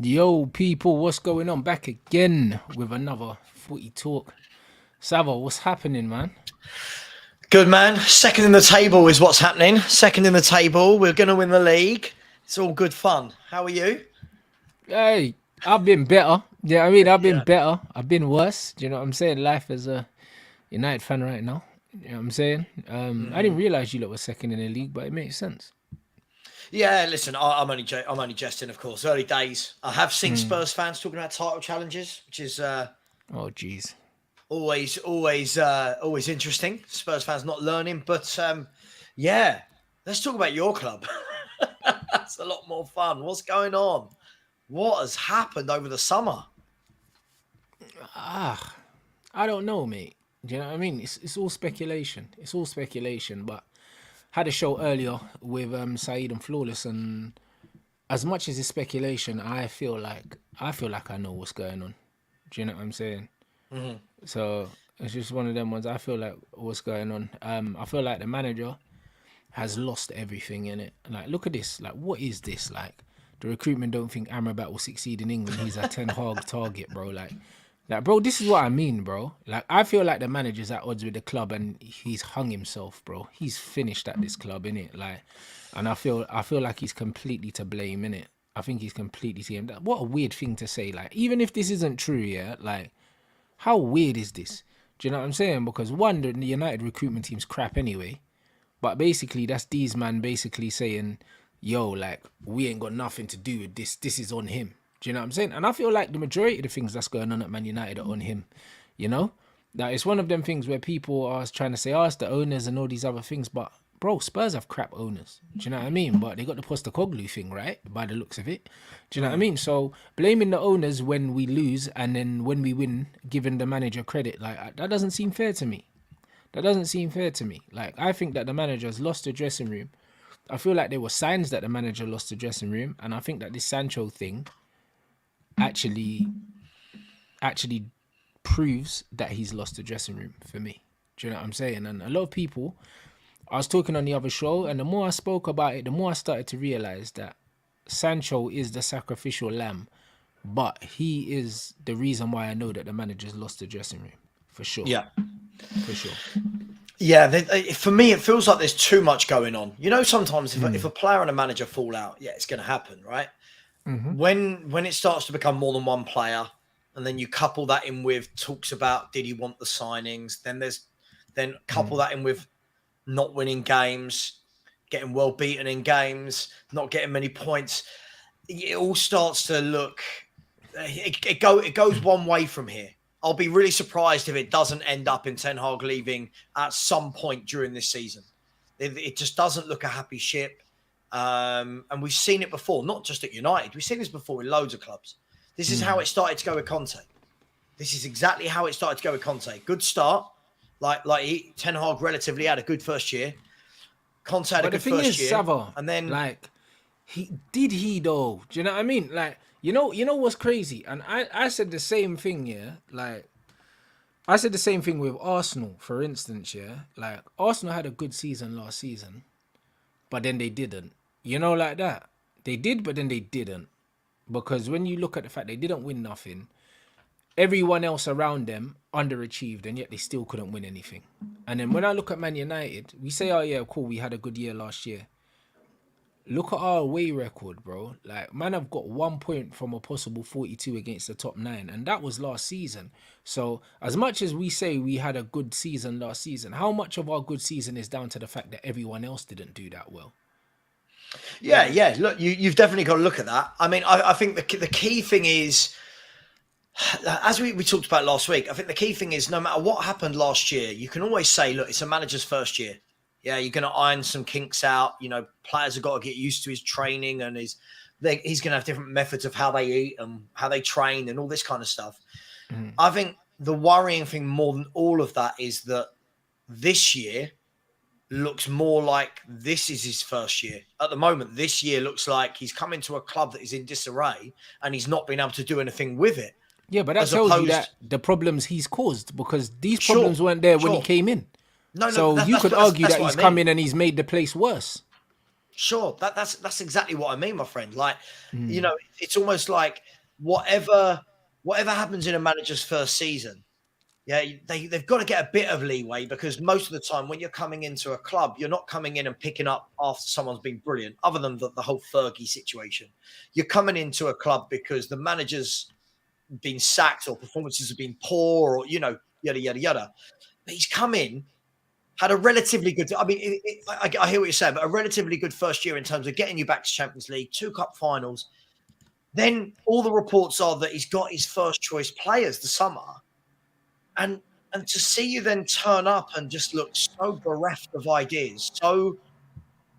Yo, people, what's going on? Back again with another footy talk. Savo, what's happening, man? Good man. Second in the table is what's happening. Second in the table. We're going to win the league. It's all good fun. How are you? Hey, I've been better. Yeah, I mean, I've been Yeah. better. I've been worse. Do you know what I'm saying? Life as a United fan right now. You know what I'm saying? I didn't realize you lot were second in the league, but it makes sense. Yeah, listen, I'm only jesting, of course. Early days. I have seen Spurs fans talking about title challenges, which is Oh, jeez. always interesting. Spurs fans not learning, but yeah, let's talk about your club. That's a lot more fun. What's going on? What has happened over the summer? I don't know, mate. Do you know what I mean? It's all speculation. It's all speculation, but had a show earlier with Saeed and Flawless, and as much as it's speculation, I feel like I know what's going on. Do you know what I'm saying? So it's just one of them ones. I feel like what's going on. I feel like the manager has lost everything in it. Like, look at this. Like, what is this? Like, the recruitment don't think Amrabat will succeed in England. He's a Ten Hag target, bro. Like, bro, this is what I mean, bro. Like, I feel like the manager's at odds with the club, and he's hung himself, bro. He's finished at this club, innit? Like, and I feel like he's completely to blame, innit? I think he's completely to him. What a weird thing to say. Like, even if this isn't true, yeah, like, how weird is this? Do you know what I'm saying? Because one, the United recruitment team's crap anyway. But basically, that's these man basically saying, yo, like, we ain't got nothing to do with this. This is on him. Do you know what I'm saying? And I feel like the majority of the things that's going on at Man United are on him. You know? Now, it's one of them things where people are trying to say, oh, it's the owners and all these other things. But, bro, Spurs have crap owners. Do you know what I mean? But they got the Postecoglou thing, right? By the looks of it. Do you know what I mean? So, blaming the owners when we lose and then when we win, giving the manager credit, like, that doesn't seem fair to me. That doesn't seem fair to me. Like, I think that the manager has lost the dressing room. I feel like there were signs that the manager lost the dressing room, and I think that this Sancho thing actually actually proves that he's lost the dressing room for me. Do you know what I'm saying? And a lot of people, I was talking on the other show, and the more I spoke about it, the more I started to realize that Sancho is the sacrificial lamb, but he is the reason why I know that the manager's lost the dressing room. For sure. Yeah. For sure. Yeah, for me, it feels like there's too much going on. You know, sometimes if a player and a manager fall out, yeah, it's going to happen, right? When it starts to become more than one player, and then you couple that in with talks about did he want the signings, then couple that in with not winning games, getting well beaten in games, not getting many points, it all starts to look. It goes one way from here. I'll be really surprised if it doesn't end up in Ten Hag leaving at some point during this season. It just doesn't look a happy ship. And we've seen it before, not just at United. We've seen this before in loads of clubs. This is how it started to go with Conte. This is exactly how it started to go with Conte. Good start. Ten Hag relatively had a good first year. Conte had a good first year. Savo, And then like, he though? Do you know what I mean? Like, you know what's crazy? And I said the same thing, yeah. Like, I said the same thing with Arsenal, for instance, yeah. Like, Arsenal had a good season last season, but then they didn't. You know, like that. They did, but then they didn't. Because when you look at the fact they didn't win nothing, everyone else around them underachieved, and yet they still couldn't win anything. And then when I look at Man United, we say, oh yeah, cool, we had a good year last year. Look at our away record, bro. Like, man, I've got 1 point from a possible 42 against the top 9, and that was last season. So, as much as we say we had a good season last season, how much of our good season is down to the fact that everyone else didn't do that well? yeah. Look, you've definitely got to look at that. I mean, I think the key thing is, as we talked about last week, I think the key thing is no matter what happened last year, you can always say, look, it's a manager's first year. Yeah, you're going to iron some kinks out. You know, players have got to get used to his training, and he's going to have different methods of how they eat and how they train and all this kind of stuff. I think the worrying thing more than all of that is that this year looks more like this is his first year. At the moment, this year looks like he's come into a club that is in disarray and he's not been able to do anything with it. Yeah, but that tells you that the problems he's caused, because these problems weren't there when he came in. No, so you could argue that he's come in and he's made the place worse. Sure. That's exactly what I mean, my friend. Like, it's almost like whatever happens in a manager's first season, yeah, they've got to get a bit of leeway, because most of the time when you're coming into a club, you're not coming in and picking up after someone's been brilliant, other than the whole Fergie situation. You're coming into a club because the manager's been sacked or performances have been poor, or, yada, yada, yada. But he's come in, had a relatively good, I mean, I hear what you're saying, but a relatively good first year in terms of getting you back to Champions League, 2 cup finals. Then all the reports are that he's got his first choice players the summer. And to see you then turn up and just look so bereft of ideas. So,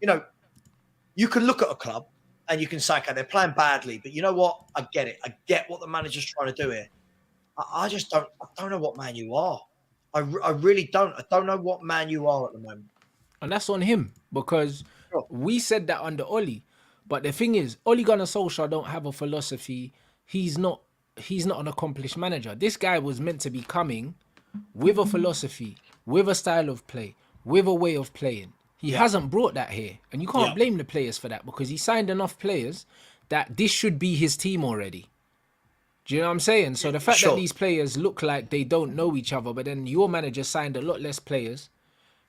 you can look at a club and you can say, okay, they're playing badly, but you know what? I get it. I get what the manager's trying to do here. I just don't know what man you are. I really don't. I don't know what man you are at the moment. And that's on him, because we said that under Oli. But the thing is, Ole Gunnar Solskjaer don't have a philosophy. He's not an accomplished manager. This guy was meant to be coming with a philosophy, with a style of play, with a way of playing. He hasn't brought that here. And you can't blame the players for that, because he signed enough players that this should be his team already. Do you know what I'm saying? So the fact that these players look like they don't know each other, but then your manager signed a lot less players,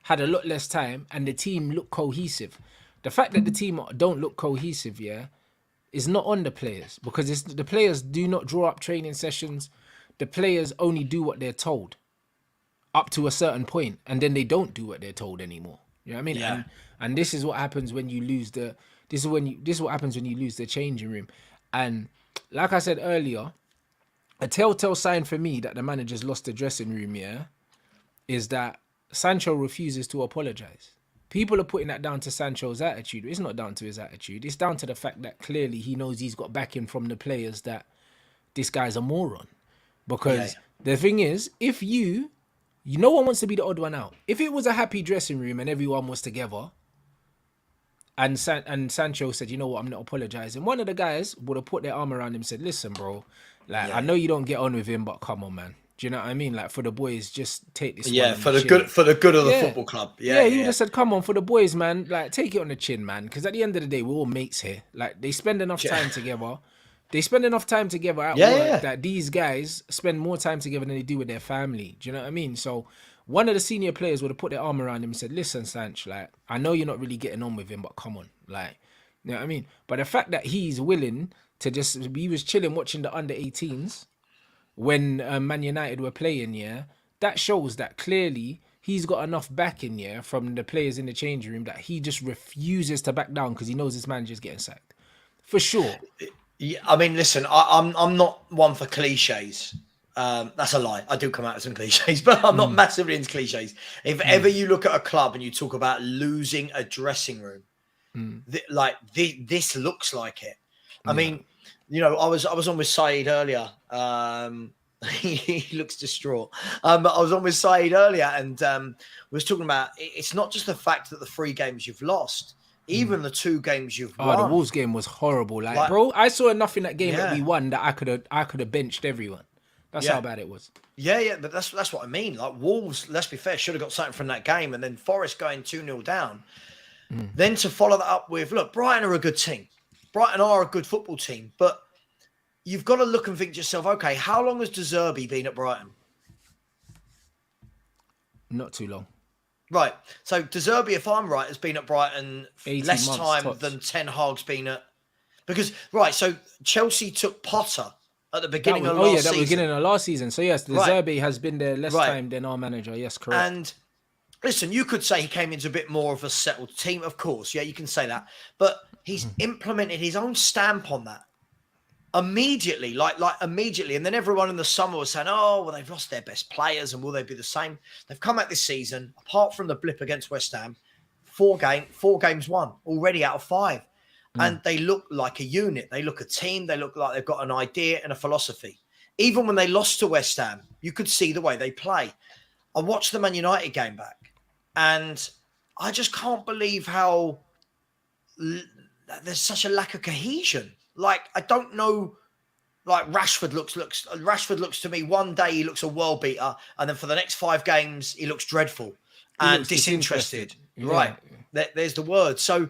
had a lot less time, and the team looked cohesive. The fact that the team don't look cohesive, is not on the players, because the players do not draw up training sessions. The players only do what they're told up to a certain point, and then they don't do what they're told anymore. You know what I mean? Yeah. And this is what happens when you lose this is what happens when you lose the changing room. And like I said earlier, a telltale sign for me that the manager's lost the dressing room, is that Sancho refuses to apologize. People are putting that down to Sancho's attitude. It's not down to his attitude. It's down to the fact that clearly he knows he's got backing from the players that this guy's a moron. Because the thing is, if no one wants to be the odd one out. If it was a happy dressing room and everyone was together, and Sancho said, you know what, I'm not apologizing, one of the guys would have put their arm around him and said, listen, bro, I know you don't get on with him, but come on, man. Do you know what I mean? Like, for the boys, just take this. Yeah, for the good of the football club. Yeah, he just said, come on, for the boys, man. Like, take it on the chin, man. Because at the end of the day, we're all mates here. Like, they spend enough time together. They spend enough time together at work that these guys spend more time together than they do with their family. Do you know what I mean? So one of the senior players would have put their arm around him and said, listen, Sanch, like, I know you're not really getting on with him, but come on. Like, you know what I mean? But the fact that he's willing to he was chilling watching the under 18s when Man United were playing, that shows that clearly he's got enough backing, from the players in the changing room, that he just refuses to back down because he knows his manager's getting sacked. For sure. Yeah, I mean, listen, I'm not one for cliches. That's a lie. I do come out with some cliches, but I'm not massively into cliches. If ever you look at a club and you talk about losing a dressing room, this looks like it. I mean, I was on with Saeed earlier. He looks distraught. But I was on with Saeed earlier, and we was talking about it's not just the fact that the 3 games you've lost. Even the 2 games you've won. Oh, the Wolves game was horrible. Like, bro, I saw enough in that game that we won that I could have benched everyone. That's how bad it was. Yeah, but that's what I mean. Like, Wolves, let's be fair, should have got something from that game, and then Forest going 2-0 down. Then to follow that up with, look, Brighton are a good team. Brighton are a good football team, but you've got to look and think to yourself, okay, how long has De Zerbi been at Brighton? Not too long. Right. So De Zerbi, if I'm right, has been at Brighton less time tops than Ten Hag's been at. Because, so Chelsea took Potter at the beginning of last season. That was beginning of last season. So, yes, De Zerbi has been there less time than our manager. Yes, correct. And listen, you could say he came into a bit more of a settled team, of course. Yeah, you can say that. But he's implemented his own stamp on that. Immediately, like immediately. And then everyone in the summer was saying, oh, well, they've lost their best players and will they be the same? They've come out this season, apart from the blip against West Ham, 4 games won already out of 5. And they look like a unit. They look a team. They look like they've got an idea and a philosophy. Even when they lost to West Ham, you could see the way they play. I watched the Man United game back, and I just can't believe how there's such a lack of cohesion. Like, I don't know. Like, Rashford looks to me, one day he looks a world beater, and then for the next 5 games he looks dreadful and disinterested. Yeah. Right, there's the word. So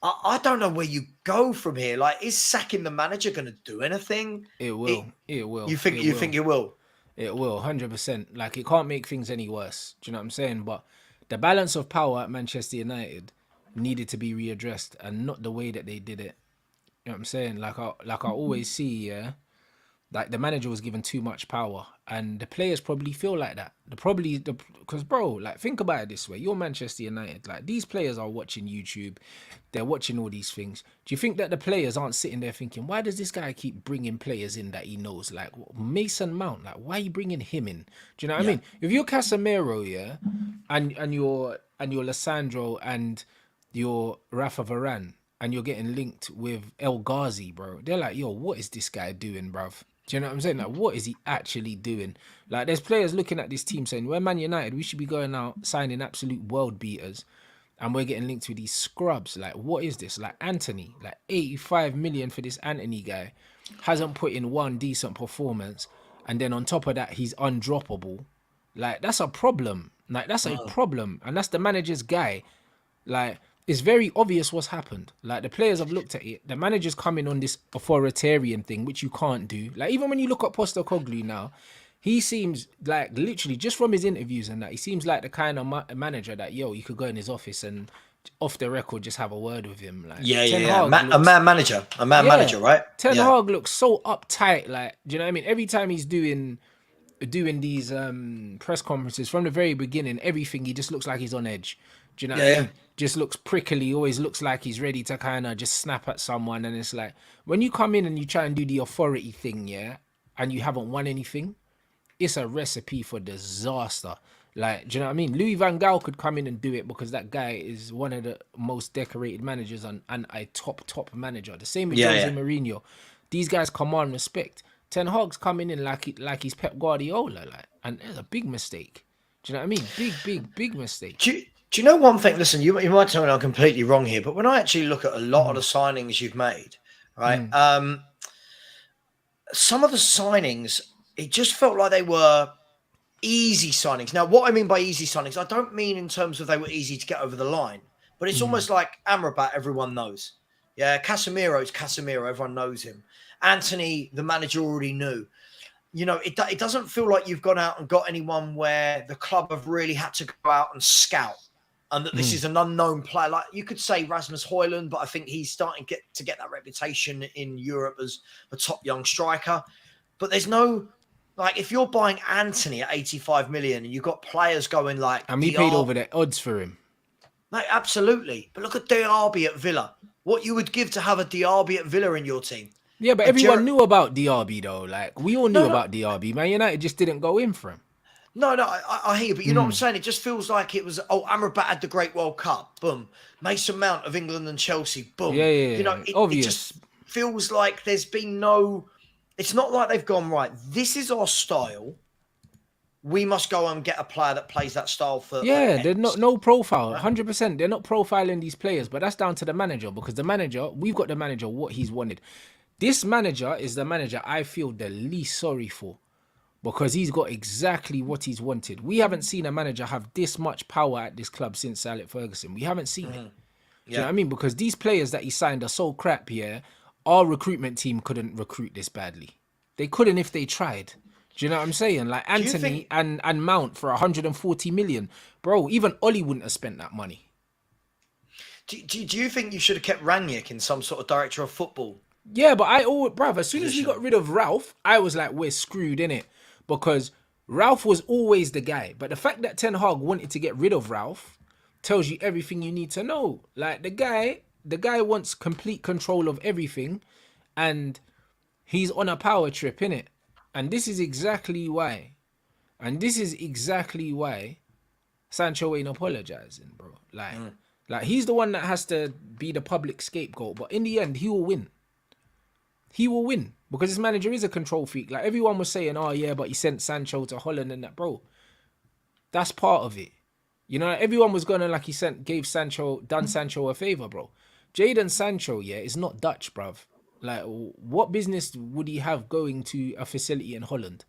I don't know where you go from here. Like, is sacking the manager going to do anything? It will. It will. You think It you will. think it will? It will. 100%. Like it can't make things any worse. Do you know what I'm saying? But the balance of power at Manchester United needed to be readdressed, and not the way that they did it. You know what I'm saying? Like I always see, yeah. Like the manager was given too much power, and the players probably feel like that. Because bro, like think about it this way: you're Manchester United. Like these players are watching YouTube, they're watching all these things. Do you think that the players aren't sitting there thinking, why does this guy keep bringing players in that he knows? Like Mason Mount, like why are you bringing him in? Do you know what I Yeah. mean? If you're Casemiro, yeah, and you're Lissandro and you're Rafa Varane, and you're getting linked with El Ghazi, bro, they're like, yo, what is this guy doing, bruv? Do you know what I'm saying? Like, what is he actually doing? Like, there's players looking at this team saying, we're Man United, we should be going out signing absolute world beaters, and we're getting linked with these scrubs. Like, what is this? Like, Anthony, like 85 million for this Anthony guy, hasn't put in one decent performance, and then on top of that, he's undroppable. Like, that's a problem. Like, that's a problem, and that's the manager's guy. Like, it's very obvious what's happened. Like, the players have looked at it. The manager's coming on this authoritarian thing, which you can't do. Like, even when you look at Postecoglou now, he seems like, literally, just from his interviews and that, he seems like the kind of manager that, yo, you could go in his office and off the record just have a word with him. Like, Yeah, Ten yeah. Hag A looks, man manager, right? Ten Yeah. Hag looks so uptight. Like, do you know what I mean? Every time he's doing these press conferences from the very beginning, everything, he just looks like he's on edge. Do you know what I mean? Just looks prickly, always looks like he's ready to kind of just snap at someone. And it's like, when you come in and you try and do the authority thing, yeah, and you haven't won anything, it's a recipe for disaster. Like, do you know what I mean? Louis Van Gaal could come in and do it because that guy is one of the most decorated managers and a top manager. The same with Jose Mourinho. These guys command respect. Ten Hag's coming in like he's Pep Guardiola, like, and it's a big mistake. Do you know what I mean? Big mistake. Do you know one thing? Listen, you might tell me I'm completely wrong here, but when I actually look at a lot of the signings you've made, right? Some of the signings, it just felt like they were easy signings. Now, what I mean by easy signings, I don't mean in terms of they were easy to get over the line, but it's almost like Amrabat, everyone knows. Yeah, Casemiro's Casemiro, everyone knows him. Anthony, the manager already knew. You know, it doesn't feel like you've gone out and got anyone where the club have really had to go out and scout, and that this is an unknown player. Like you could say Rasmus Højlund, but I think he's starting to get that reputation in Europe as a top young striker. But there's no, like, if you're buying Anthony at 85 million and you've got players going like, and we paid over the odds for him. Like, absolutely. But look at Diaby at Villa. What you would give to have a Diaby at Villa in your team. Yeah, but everyone knew about Diaby though. Like, we all knew about Diaby. Man United just didn't go in for him. No, I hear you, but you know what I'm saying? It just feels like it was, Amrabat had the Great World Cup. Boom. Mason Mount of England and Chelsea. Boom. Yeah. You know, it just feels like there's been no... It's not like they've gone, right, this is our style. We must go and get a player that plays that style for... Yeah, they're no profile. 100%. They're not profiling these players, but that's down to the manager, because the manager, we've got the manager, what he's wanted. This manager is the manager I feel the least sorry for, because he's got exactly what he's wanted. We haven't seen a manager have this much power at this club since Sir Alex Ferguson. We haven't seen it. Do you know what I mean? Because these players that he signed are so crap, yeah. Our recruitment team couldn't recruit this badly. They couldn't if they tried. Do you know what I'm saying? Like Anthony and Mount for 140 million. Bro, even Oli wouldn't have spent that money. Do you think you should have kept Rangnick in some sort of director of football? Yeah, but bruv, as soon as we got rid of Ralph, I was like, we're screwed, innit? Because Ralph was always the guy. But the fact that Ten Hag wanted to get rid of Ralph tells you everything you need to know. Like, the guy wants complete control of everything, and he's on a power trip, innit? And this is exactly why. Sancho ain't apologizing, bro. Like he's the one that has to be the public scapegoat. But in the end, he will win. He will win. Because his manager is a control freak. Like, everyone was saying, oh yeah, but he sent Sancho to Holland and that. Bro, that's part of it. You know, everyone was gonna, like, done Sancho a favor, bro. Jadon Sancho, yeah, is not Dutch, bruv. Like, what business would he have going to a facility in Holland?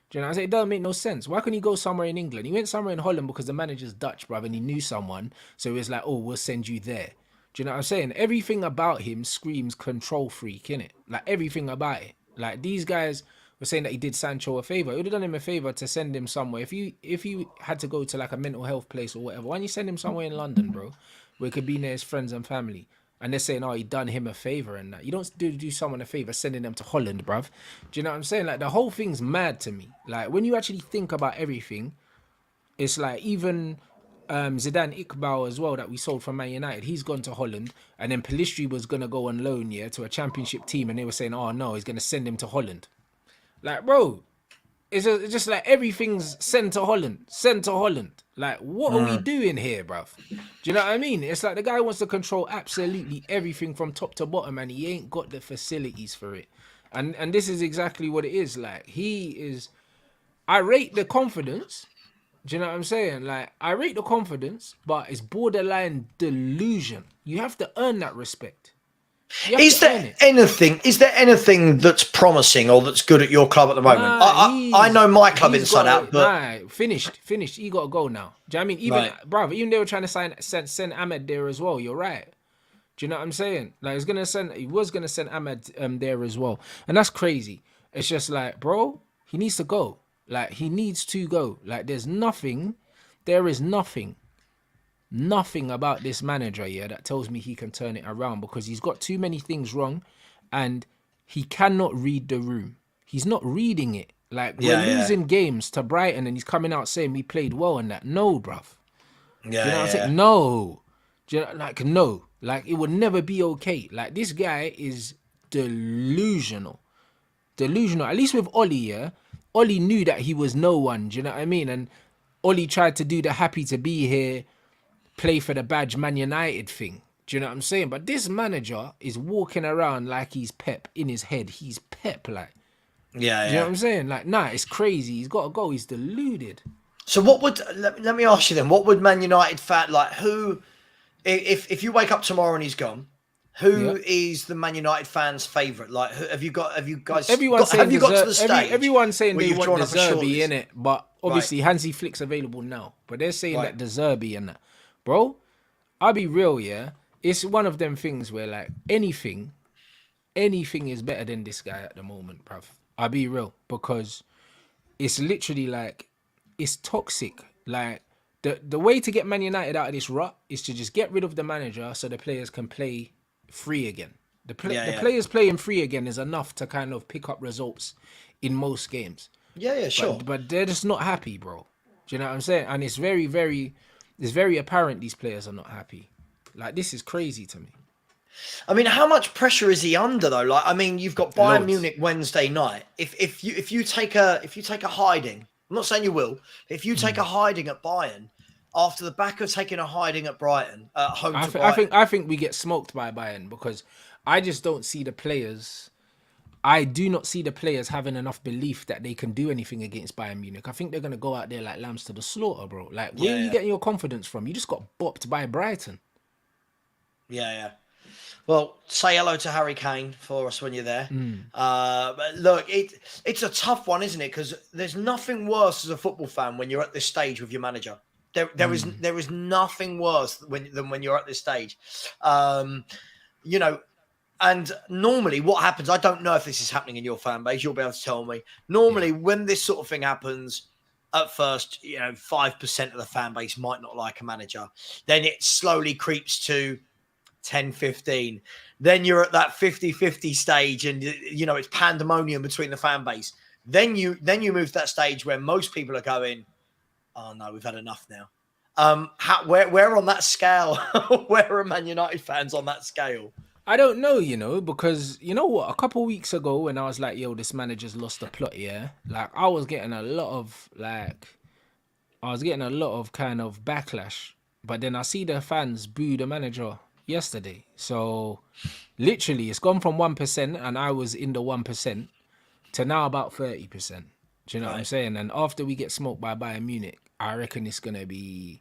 Do you know what I'm saying? It doesn't make no sense. Why couldn't he go somewhere in England? He went somewhere in Holland because the manager's Dutch, bruv, and he knew someone. So he was like, oh, we'll send you there. Do you know what I'm saying? Everything about him screams control freak, innit? Like everything about it. Like these guys were saying that he did Sancho a favor. It would have done him a favor to send him somewhere. If you had to go to like a mental health place or whatever, why don't you send him somewhere in London, bro, where he could be near his friends and family? And they're saying, oh, he done him a favor and that. You don't do someone a favor sending them to Holland, bruv. Do you know what I'm saying? Like the whole thing's mad to me. Like when you actually think about everything, it's like even Zidane Iqbal as well that we sold from Man United. He's gone to Holland, and then Pellistri was gonna go on loan, yeah, to a championship team, and they were saying, "Oh no, he's gonna send him to Holland." Like, bro, it's just like everything's sent to Holland, sent to Holland. Like, what are we doing here, bruv? Do you know what I mean? It's like the guy wants to control absolutely everything from top to bottom, and he ain't got the facilities for it. And this is exactly what it is. Like, he is. I rate the confidence. Do you know what I'm saying? Like, I rate the confidence, but it's borderline delusion. You have to earn that respect. Is there anything that's promising or that's good at your club at the moment? I know my club inside out, but finished. He got to go now. Do you know what I mean? Even they were trying to send Ahmed there as well. You're right. Do you know what I'm saying? Like, he was gonna send Ahmed there as well, and that's crazy. It's just like, bro, he needs to go. Like, he needs to go. Like, there is nothing about this manager, yeah, that tells me he can turn it around, because he's got too many things wrong and he cannot read the room. He's not reading it. Like, we're losing games to Brighton and he's coming out saying we played well and that. No, bruv. Yeah, do you know what I'm saying? No. Do you know, like, no. Like, it would never be okay. Like, this guy is delusional. At least with Oli, yeah. Oli knew that he was no one, do you know what I mean? And Oli tried to do the happy to be here, play for the badge Man United thing. Do you know what I'm saying? But this manager is walking around like he's Pep in his head. He's Pep, like. Yeah, Do you know what I'm saying? Like, nah, it's crazy. He's got to go. He's deluded. So what would, let me ask you then, what would Man United fan, like who, if you wake up tomorrow and he's gone, who is the Man United fans' favourite? Like, have you guys got to the stage? Everyone's saying they want De Zerbi in it, but obviously Hansi Flick's available now. But they're saying that De Zerbi and that. Bro, I'll be real, yeah? It's one of them things where, like, anything is better than this guy at the moment, bruv. I'll be real, because it's literally, like, it's toxic. Like, the way to get Man United out of this rut is to just get rid of the manager so the players can play free again. The players playing free again is enough to kind of pick up results in most games. Yeah, sure. But they're just not happy, bro. Do you know what I'm saying? And it's very, very, it's very apparent these players are not happy. Like, this is crazy to me. I mean, how much pressure is he under though? Like, I mean, you've got Bayern Munich Wednesday night. If you take a hiding, I'm not saying you will. If you take a hiding at Bayern, after the back of taking a hiding at Brighton, at home to Brighton. I think we get smoked by Bayern, because I just don't see the players. I do not see the players having enough belief that they can do anything against Bayern Munich. I think they're going to go out there like lambs to the slaughter, bro. Like, where are you getting your confidence from? You just got bopped by Brighton. Yeah. Well, say hello to Harry Kane for us when you're there. But look, it's a tough one, isn't it? Because there's nothing worse as a football fan when you're at this stage with your manager. There is nothing worse than when you're at this stage. You know, and normally what happens, I don't know if this is happening in your fan base, you'll be able to tell me. Normally when this sort of thing happens, at first, 5% of the fan base might not like a manager. Then it slowly creeps to 10, 15. Then you're at that 50-50 stage and, it's pandemonium between the fan base. Then you move to that stage where most people are going, oh no, we've had enough now. Where on that scale? Where are Man United fans on that scale? I don't know, because you know what? A couple of weeks ago when I was like, yo, this manager's lost the plot, yeah? Like, I was getting a lot of kind of backlash. But then I see the fans boo the manager yesterday. So literally it's gone from 1% and I was in the 1% to now about 30%. Do you know what I'm saying? And after we get smoked by Bayern Munich, I reckon it's going to be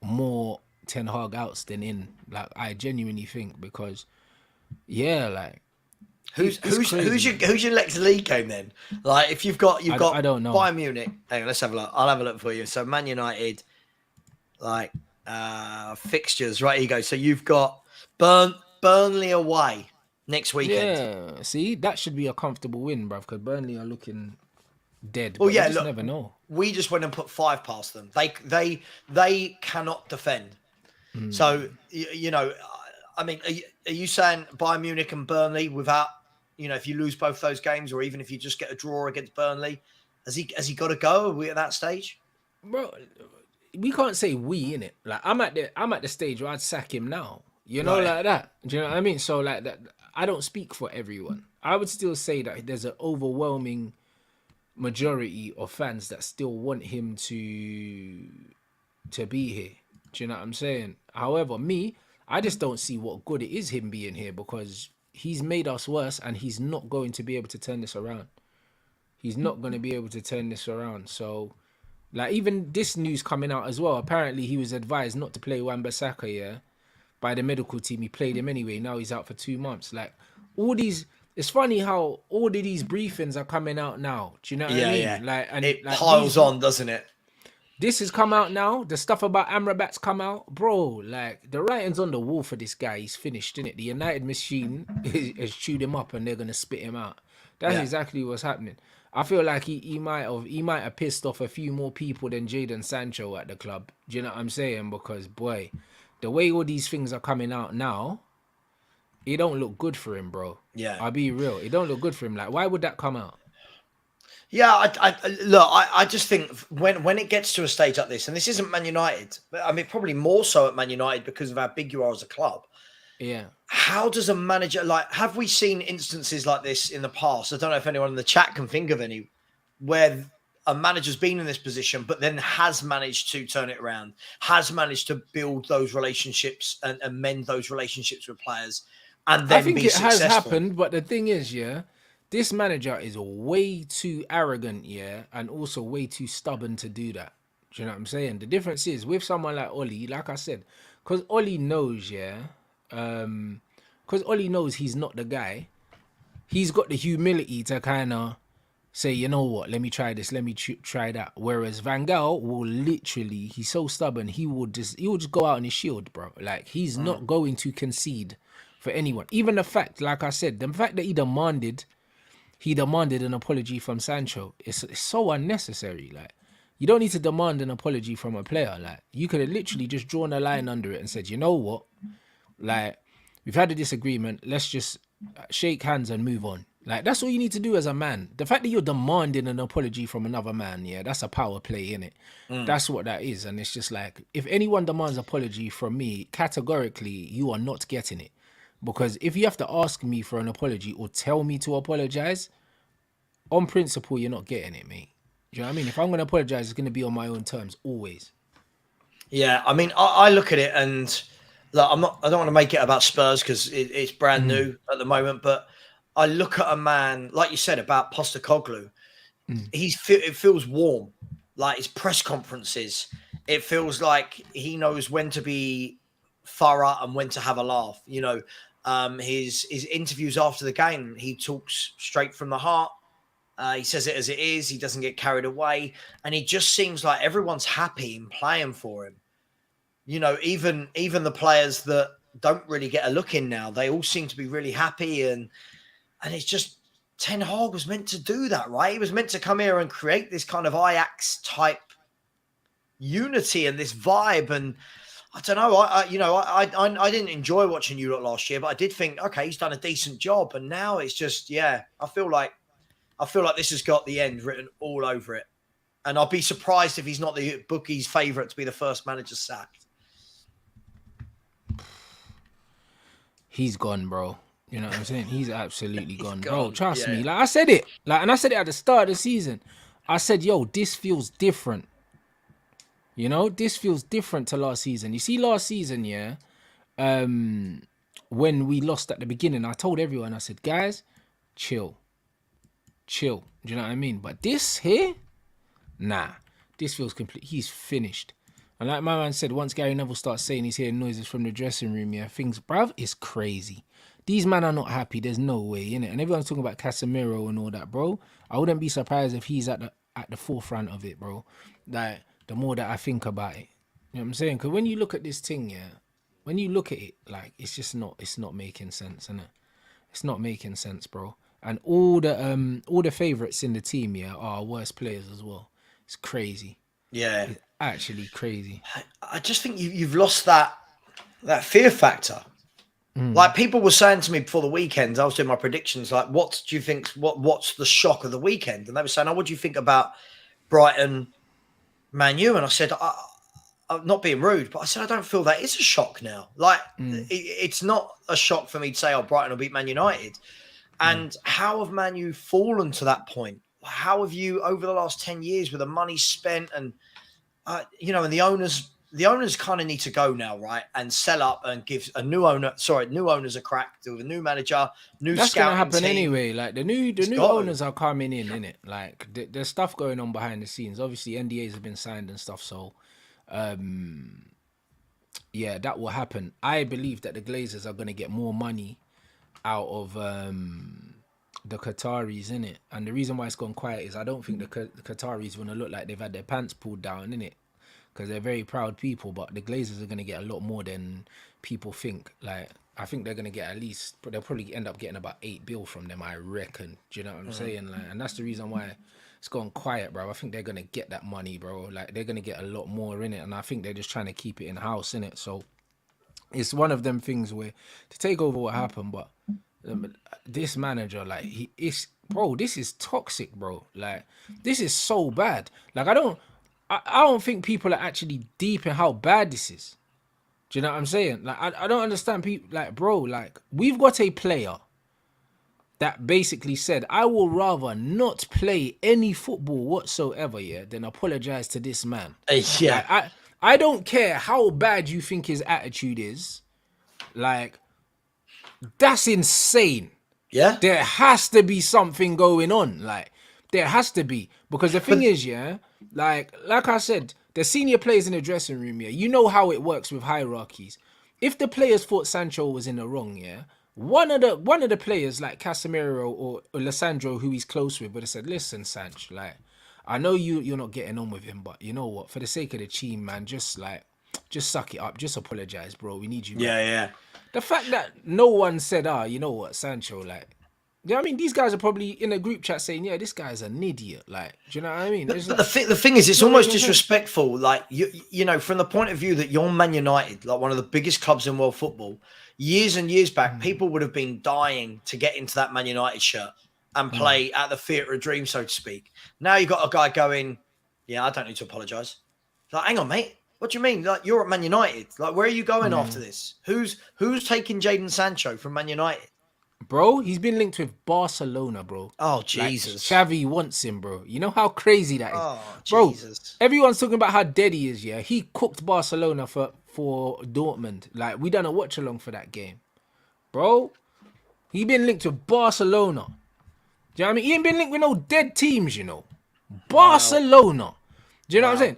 more Ten Hag outs than in. Like, I genuinely think, because, like, who's your next league game then? Like, if you've got I don't know. Bayern Munich. Hang on, let's have a look. I'll have a look for you. So Man United, like, fixtures, right? Here you go. So you've got Burnley away next weekend. Yeah, see, that should be a comfortable win, bruv, because Burnley are looking dead, Well, but you yeah, just look, never know. we just went and put 5 past them. They cannot defend. So you know, I mean, are you saying Bayern Munich and Burnley without, if you lose both those games, or even if you just get a draw against Burnley, has he got to go? Are we at that stage? Bro, we can't say we in it. Like I'm at the stage where I'd sack him now. Right. Like that. Do you know what I mean? So like that, I don't speak for everyone. I would still say that there's an overwhelming majority of fans that still want him to be here. Do you know what I'm saying? However, me, I just don't see what good it is him being here because he's made us worse and he's not going to be able to turn this around. He's not going to be able to turn this around. So, like, even this news coming out as well, apparently he was advised not to play Wan-Bissaka, yeah, by the medical team. He played him anyway. Now he's out for 2 months. Like, all these... It's funny how all of these briefings are coming out now. Do you know what I mean? Yeah. Like, and It like piles on, doesn't it? this has come out now. The stuff about Amrabat's come out, bro. Like the writing's on the wall for this guy. He's finished, innit? The United machine has chewed him up, and they're gonna spit him out. That's Yeah. exactly what's happening. I feel like he might have pissed off a few more people than Jadon Sancho at the club. Do you know what I'm saying? Because boy, the way all these things are coming out now, it don't look good for him, bro. Yeah. I'll be real. It don't look good for him. Like, why would that come out? Yeah, I just think when it gets to a stage like this, and this isn't Man United, but I mean probably more so at Man United because of how big you are as a club. Yeah. How does a manager have we seen instances like this in the past? I don't know if anyone in the chat can think of any where a manager's been in this position, but then has managed to turn it around, has managed to build those relationships and mend those relationships with players, and then I think be it successful. has happened, but the thing is, yeah, this manager is way too arrogant, yeah, and also way too stubborn to do that. Do you know what I'm saying? The difference is with someone like Ollie, like I said, because Ollie knows, yeah, because Ollie knows he's not the guy. He's got the humility to kind of say, you know what, let me try this, let me try that. Whereas Van Gaal will literally, he's so stubborn, he will just go out on his shield, bro. Like he's not going to concede for anyone. Even the fact, like I said, the fact that he demanded an apology from Sancho. It's so unnecessary. Like, you don't need to demand an apology from a player. Like, you could have literally just drawn a line under it and said, you know what? Like, we've had a disagreement. Let's just shake hands and move on. Like, that's all you need to do as a man. The fact that you're demanding an apology from another man, yeah, that's a power play, innit? That's what that is. And it's just like, if anyone demands apology from me, categorically, you are not getting it. Because if you have to ask me for an apology or tell me to apologize, on principle, you're not getting it, mate. Do you know what I mean? If I'm going to apologize, it's going to be on my own terms, always. Yeah, I mean, I look at it and look, I don't want to make it about Spurs because it's brand new at the moment, but I look at a man, like you said, about Postecoglou. It feels warm, like his press conferences. It feels like he knows when to be thorough and when to have a laugh. His interviews after the game, he talks straight from the heart. He says it as it is. He doesn't get carried away, and he just seems like everyone's happy and playing for him. Even the players that don't really get a look in now, they all seem to be really happy, and it's just Ten Hag was meant to do that, right? He was meant to come here and create this kind of Ajax type unity and this vibe. And I don't know, I didn't enjoy watching you lot last year, but I did think, okay, he's done a decent job. And now it's just, yeah, I feel like this has got the end written all over it. And I'll be surprised if he's not the bookies' favourite to be the first manager sacked. He's gone, bro. You know what I'm saying? He's absolutely gone, bro. gone. Trust me. Yeah. Like I said it. And I said it at the start of the season. I said, yo, this feels different. This feels different to last season. You see, last season, yeah, when we lost at the beginning, I told everyone, I said, guys, chill. Do you know what I mean? But this here, nah, this feels complete. He's finished. And like my man said, once Gary Neville starts saying he's hearing noises from the dressing room, yeah, things, bruv, it's crazy. These men are not happy. There's no way, innit? And everyone's talking about Casemiro and all that, bro. I wouldn't be surprised if he's at the forefront of it, bro. Like, the more that I think about it. You know what I'm saying? Because when you look at this thing, yeah, when you look at it, like it's not making sense, innit? It's not making sense, bro. And all the favorites in the team, yeah, are worst players as well. It's crazy. Yeah. It's actually crazy. I just think you've lost that fear factor. Like people were saying to me before the weekend, I was doing my predictions. Like, what do you think? What's the shock of the weekend? And they were saying, "Oh, what do you think about Brighton, Man U?" And I said, I'm not being rude, but I said I don't feel that is a shock now. Like, it's not a shock for me to say, "Oh, Brighton will beat Man United." And how have Man U fallen to that point? How have you, over the last 10 years, with the money spent and and the owners kind of need to go now, right? And sell up and give new owners a crack, with a new manager, That's gonna happen anyway. Like the new owners are coming in, innit? Like there's stuff going on behind the scenes. Obviously, NDAs have been signed and stuff, so yeah, that will happen. I believe that the Glazers are gonna get more money out of the Qataris, innit? And the reason why it's gone quiet is I don't think the Qataris want to look like they've had their pants pulled down, innit? Because they're very proud people, but the Glazers are going to get a lot more than people think. Like, I think they're going to get at least, but they'll probably end up getting about 8 bill from them, I reckon. Do you know what I'm saying? Like, and that's the reason why it's gone quiet, bro. I think they're going to get that money, bro. Like, they're going to get a lot more in it, and I think they're just trying to keep it in-house, innit? So, it's one of them things where, to take over what happened, but this manager, like, this is toxic, bro. Like, this is so bad. Like, I don't think people are actually deep in how bad this is. Do you know what I'm saying? Like, I don't understand people. Like, bro, like, we've got a player that basically said, I will rather not play any football whatsoever, yeah, than apologize to this man. Yeah. Like, I don't care how bad you think his attitude is. Like, that's insane. Yeah. There has to be something going on. Like, there has to be. Because the thing is, yeah, like I said, the senior players in the dressing room, yeah, you know how it works with hierarchies. If the players thought Sancho was in the wrong, yeah, one of the players like Casemiro or Lissandro, who he's close with, would have said, listen, Sanch, like, I know you're not getting on with him, but you know what? For the sake of the team, man, just suck it up. Just apologize, bro. We need you. Yeah, back. yeah. The fact that no one said, you know what, Sancho, like, you know what I mean? These guys are probably in a group chat saying, yeah, this guy's an idiot. Like, do you know what I mean? But the thing is, it's almost disrespectful. Like, you know, from the point of view that you're Man United, like one of the biggest clubs in world football, years and years back, people would have been dying to get into that Man United shirt and play at the theatre of dreams, so to speak. Now you've got a guy going, yeah, I don't need to apologise. Like, hang on, mate. What do you mean? Like, you're at Man United. Like, where are you going after this? Who's taking Jadon Sancho from Man United? Bro, he's been linked with Barcelona, bro. Oh, Jesus. Like, Xavi wants him, bro. You know how crazy that is? Oh, bro, Jesus. Everyone's talking about how dead he is, yeah? He cooked Barcelona for Dortmund. Like, we done a watch-along for that game. Bro, he been linked with Barcelona. Do you know what I mean? He ain't been linked with no dead teams, you know. Barcelona. Wow. Do you know what I'm saying?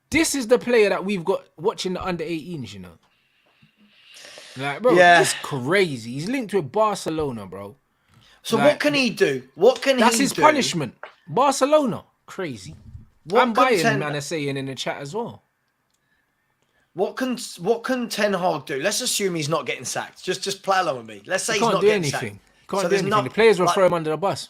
This is the player that we've got watching the under-18s, you know. Like, bro, it's crazy. He's linked with Barcelona, bro. So like, what can he do? That's his punishment. Barcelona. Crazy. And Bayern, man, are saying in the chat as well. What can Ten Hag do? Let's assume he's not getting sacked. Just play along with me. Let's say he's not getting sacked. He can't do anything. The players will throw him under the bus.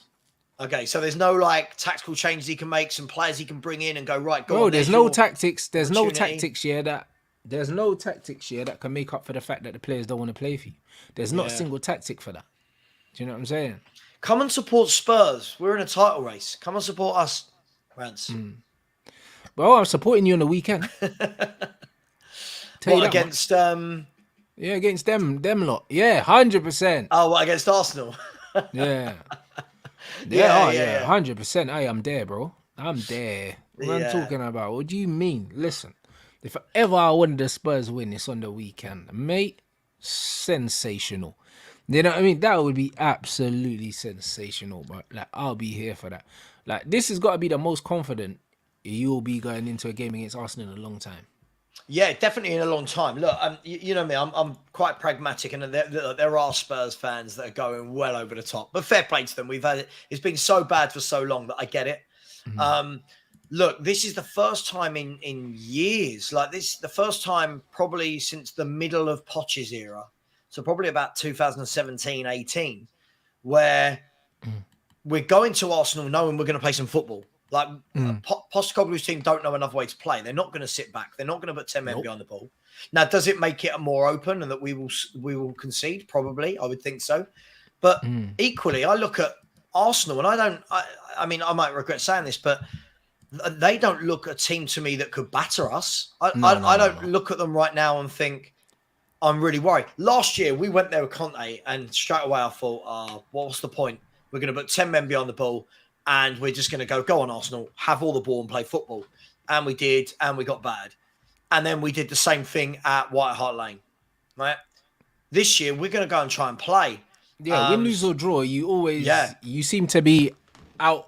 Okay, so there's no like tactical changes he can make, some players he can bring in and go, right, go on. Bro, there's no tactics. There's no tactics here that can make up for the fact that the players don't want to play for you. There's not a single tactic for that. Do you know what I'm saying? Come and support Spurs. We're in a title race. Come and support us, Rants. Bro, I'm supporting you on the weekend. What, against yeah, against them lot. Yeah, 100%. Oh, what, against Arsenal? Yeah. Yeah, 100%. Hey, I'm there, bro. I'm there. What I'm talking about? What do you mean? Listen, if ever I wanted the Spurs win, it's on the weekend. Mate, sensational. You know what I mean? That would be absolutely sensational, but like, I'll be here for that. Like, this has got to be the most confident you'll be going into a game against Arsenal in a long time. Yeah, definitely in a long time. Look, you know me, I'm quite pragmatic, and there are Spurs fans that are going well over the top. But fair play to them. It's been so bad for so long that I get it. Look, this is the first time in years, like this, the first time probably since the middle of Poch's era. So probably about 2017, 18, where we're going to Arsenal knowing we're going to play some football. Like Postecoglou's team don't know another way to play. They're not going to sit back. They're not going to put 10 men behind the ball. Now, does it make it more open and that we will concede? Probably, I would think so. But equally, I look at Arsenal and I mean, I might regret saying this, but they don't look a team to me that could batter us. I don't look at them right now and think I'm really worried. Last year, we went there with Conte and straight away I thought, what's the point? We're going to put 10 men behind the ball and we're just going to go on Arsenal, have all the ball and play football. And we did, and we got bad. And then we did the same thing at White Hart Lane, right? This year, we're going to go and try and play. Yeah, win, lose or draw, you always you seem to be out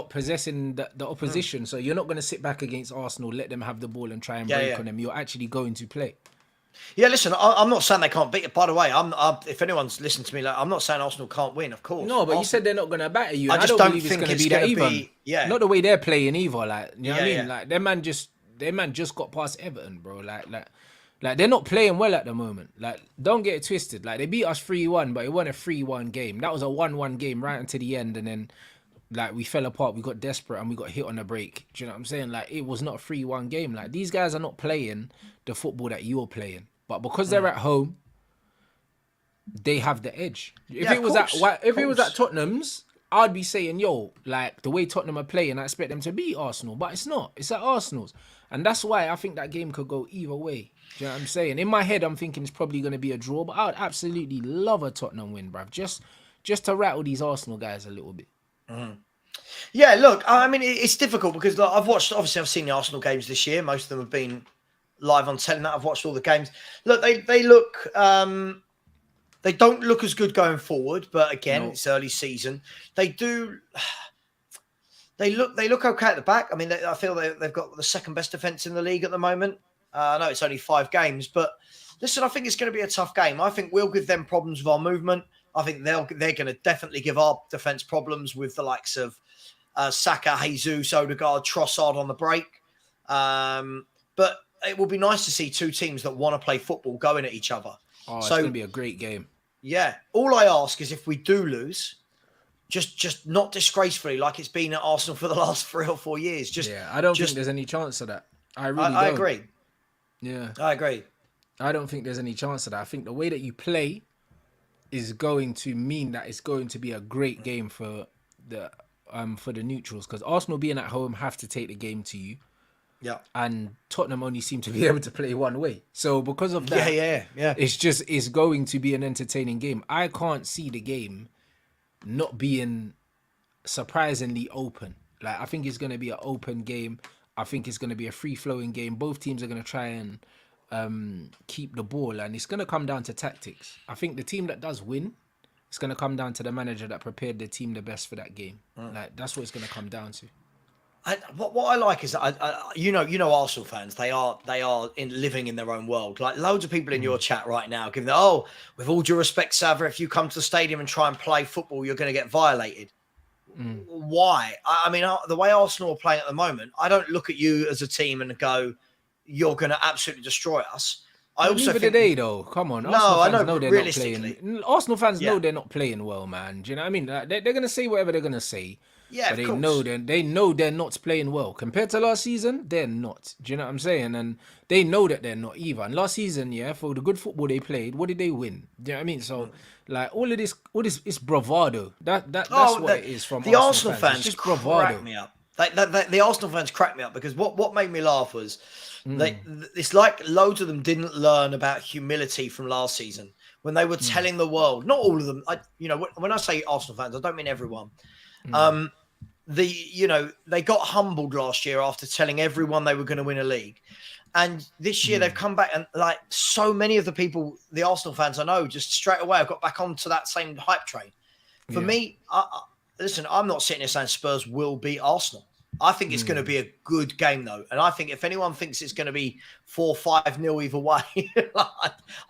possessing the opposition. So you're not going to sit back against Arsenal, let them have the ball and try and break on them. You're actually going to play. Yeah, listen, I'm not saying they can't beat it. By the way, if anyone's listening to me, like, I'm not saying Arsenal can't win, of course. No, but Arsenal, you said they're not going to batter you. I just don't think it's going to it's be that gonna even. Yeah. Not the way they're playing either. Like, you know what I mean? Like, their man just got past Everton, bro. Like they're not playing well at the moment. Like, don't get it twisted. Like, they beat us 3-1, but it wasn't a 3-1 game. That was a 1-1 game right until the end, and then like we fell apart, we got desperate, and we got hit on the break. Do you know what I'm saying? Like, it was not a 3-1 game. Like, these guys are not playing the football that you're playing. But because they're at home, they have the edge. If it was at Tottenham's, I'd be saying, yo, like the way Tottenham are playing, I expect them to beat Arsenal. But it's not. It's at Arsenal's. And that's why I think that game could go either way. Do you know what I'm saying? In my head, I'm thinking it's probably going to be a draw, but I would absolutely love a Tottenham win, bruv. Just to rattle these Arsenal guys a little bit. Yeah, look, I mean, it's difficult because like, I've seen the Arsenal games this year. Most of them have been live on telly. I've watched all the games. Look, they look, they don't look as good going forward, but again, it's early season. They look okay at the back. I mean, I feel they've got the second best defense in the league at the moment. I know it's only 5 games, but listen, I think it's going to be a tough game. I think we'll give them problems with our movement. I think they're going to definitely give our defense problems with the likes of Saka, Jesus, Odegaard, Trossard on the break. But it will be nice to see two teams that want to play football going at each other. Oh, it's going to be a great game. Yeah. All I ask is if we do lose, just not disgracefully like it's been at Arsenal for the last 3 or 4 years. I don't think there's any chance of that. I agree. Yeah. I agree. I don't think there's any chance of that. I think the way that you play is going to mean that it's going to be a great game for the neutrals, because Arsenal being at home have to take the game to you. Yeah. And Tottenham only seem to be able to play one way. So because of that, it's going to be an entertaining game. I can't see the game not being surprisingly open. Like, I think it's going to be an open game. I think it's going to be a free-flowing game. Both teams are going to try and keep the ball, and it's going to come down to tactics. I think the team that does win, it's going to come down to the manager that prepared the team the best for that game. Like, that's what it's going to come down to. What I like is that you know Arsenal fans, they are living in their own world. Like, loads of people in your chat right now giving with all due respect, Sava, if you come to the stadium and try and play football, you're going to get violated. Why? I mean, the way Arsenal are playing at the moment, I don't look at you as a team and go, you're going to absolutely destroy us. I also think they though. Come on, Arsenal fans they're not playing. Arsenal fans know they're not playing well, man. Do you know what I mean? Like, they're going to say whatever they're going to say. Yeah, but they know they're not playing well compared to last season. They're not. Do you know what I'm saying? And they know that they're not either. And last season, for the good football they played, what did they win? Do you know what I mean? So, like, all this is bravado. That's what it is from the Arsenal fans. It's just bravado. Crack me up. The Arsenal fans cracked me up because what made me laugh was it's like loads of them didn't learn about humility from last season when they were telling the world. Not all of them. When I say Arsenal fans, I don't mean everyone. They got humbled last year after telling everyone they were going to win a league, and this year they've come back, and like so many of the people, the Arsenal fans I know, just straight away have got back onto that same hype train. For me, listen, I'm not sitting here saying Spurs will beat Arsenal. I think it's going to be a good game though, and I think if anyone thinks it's going to be 4-5-0 either way,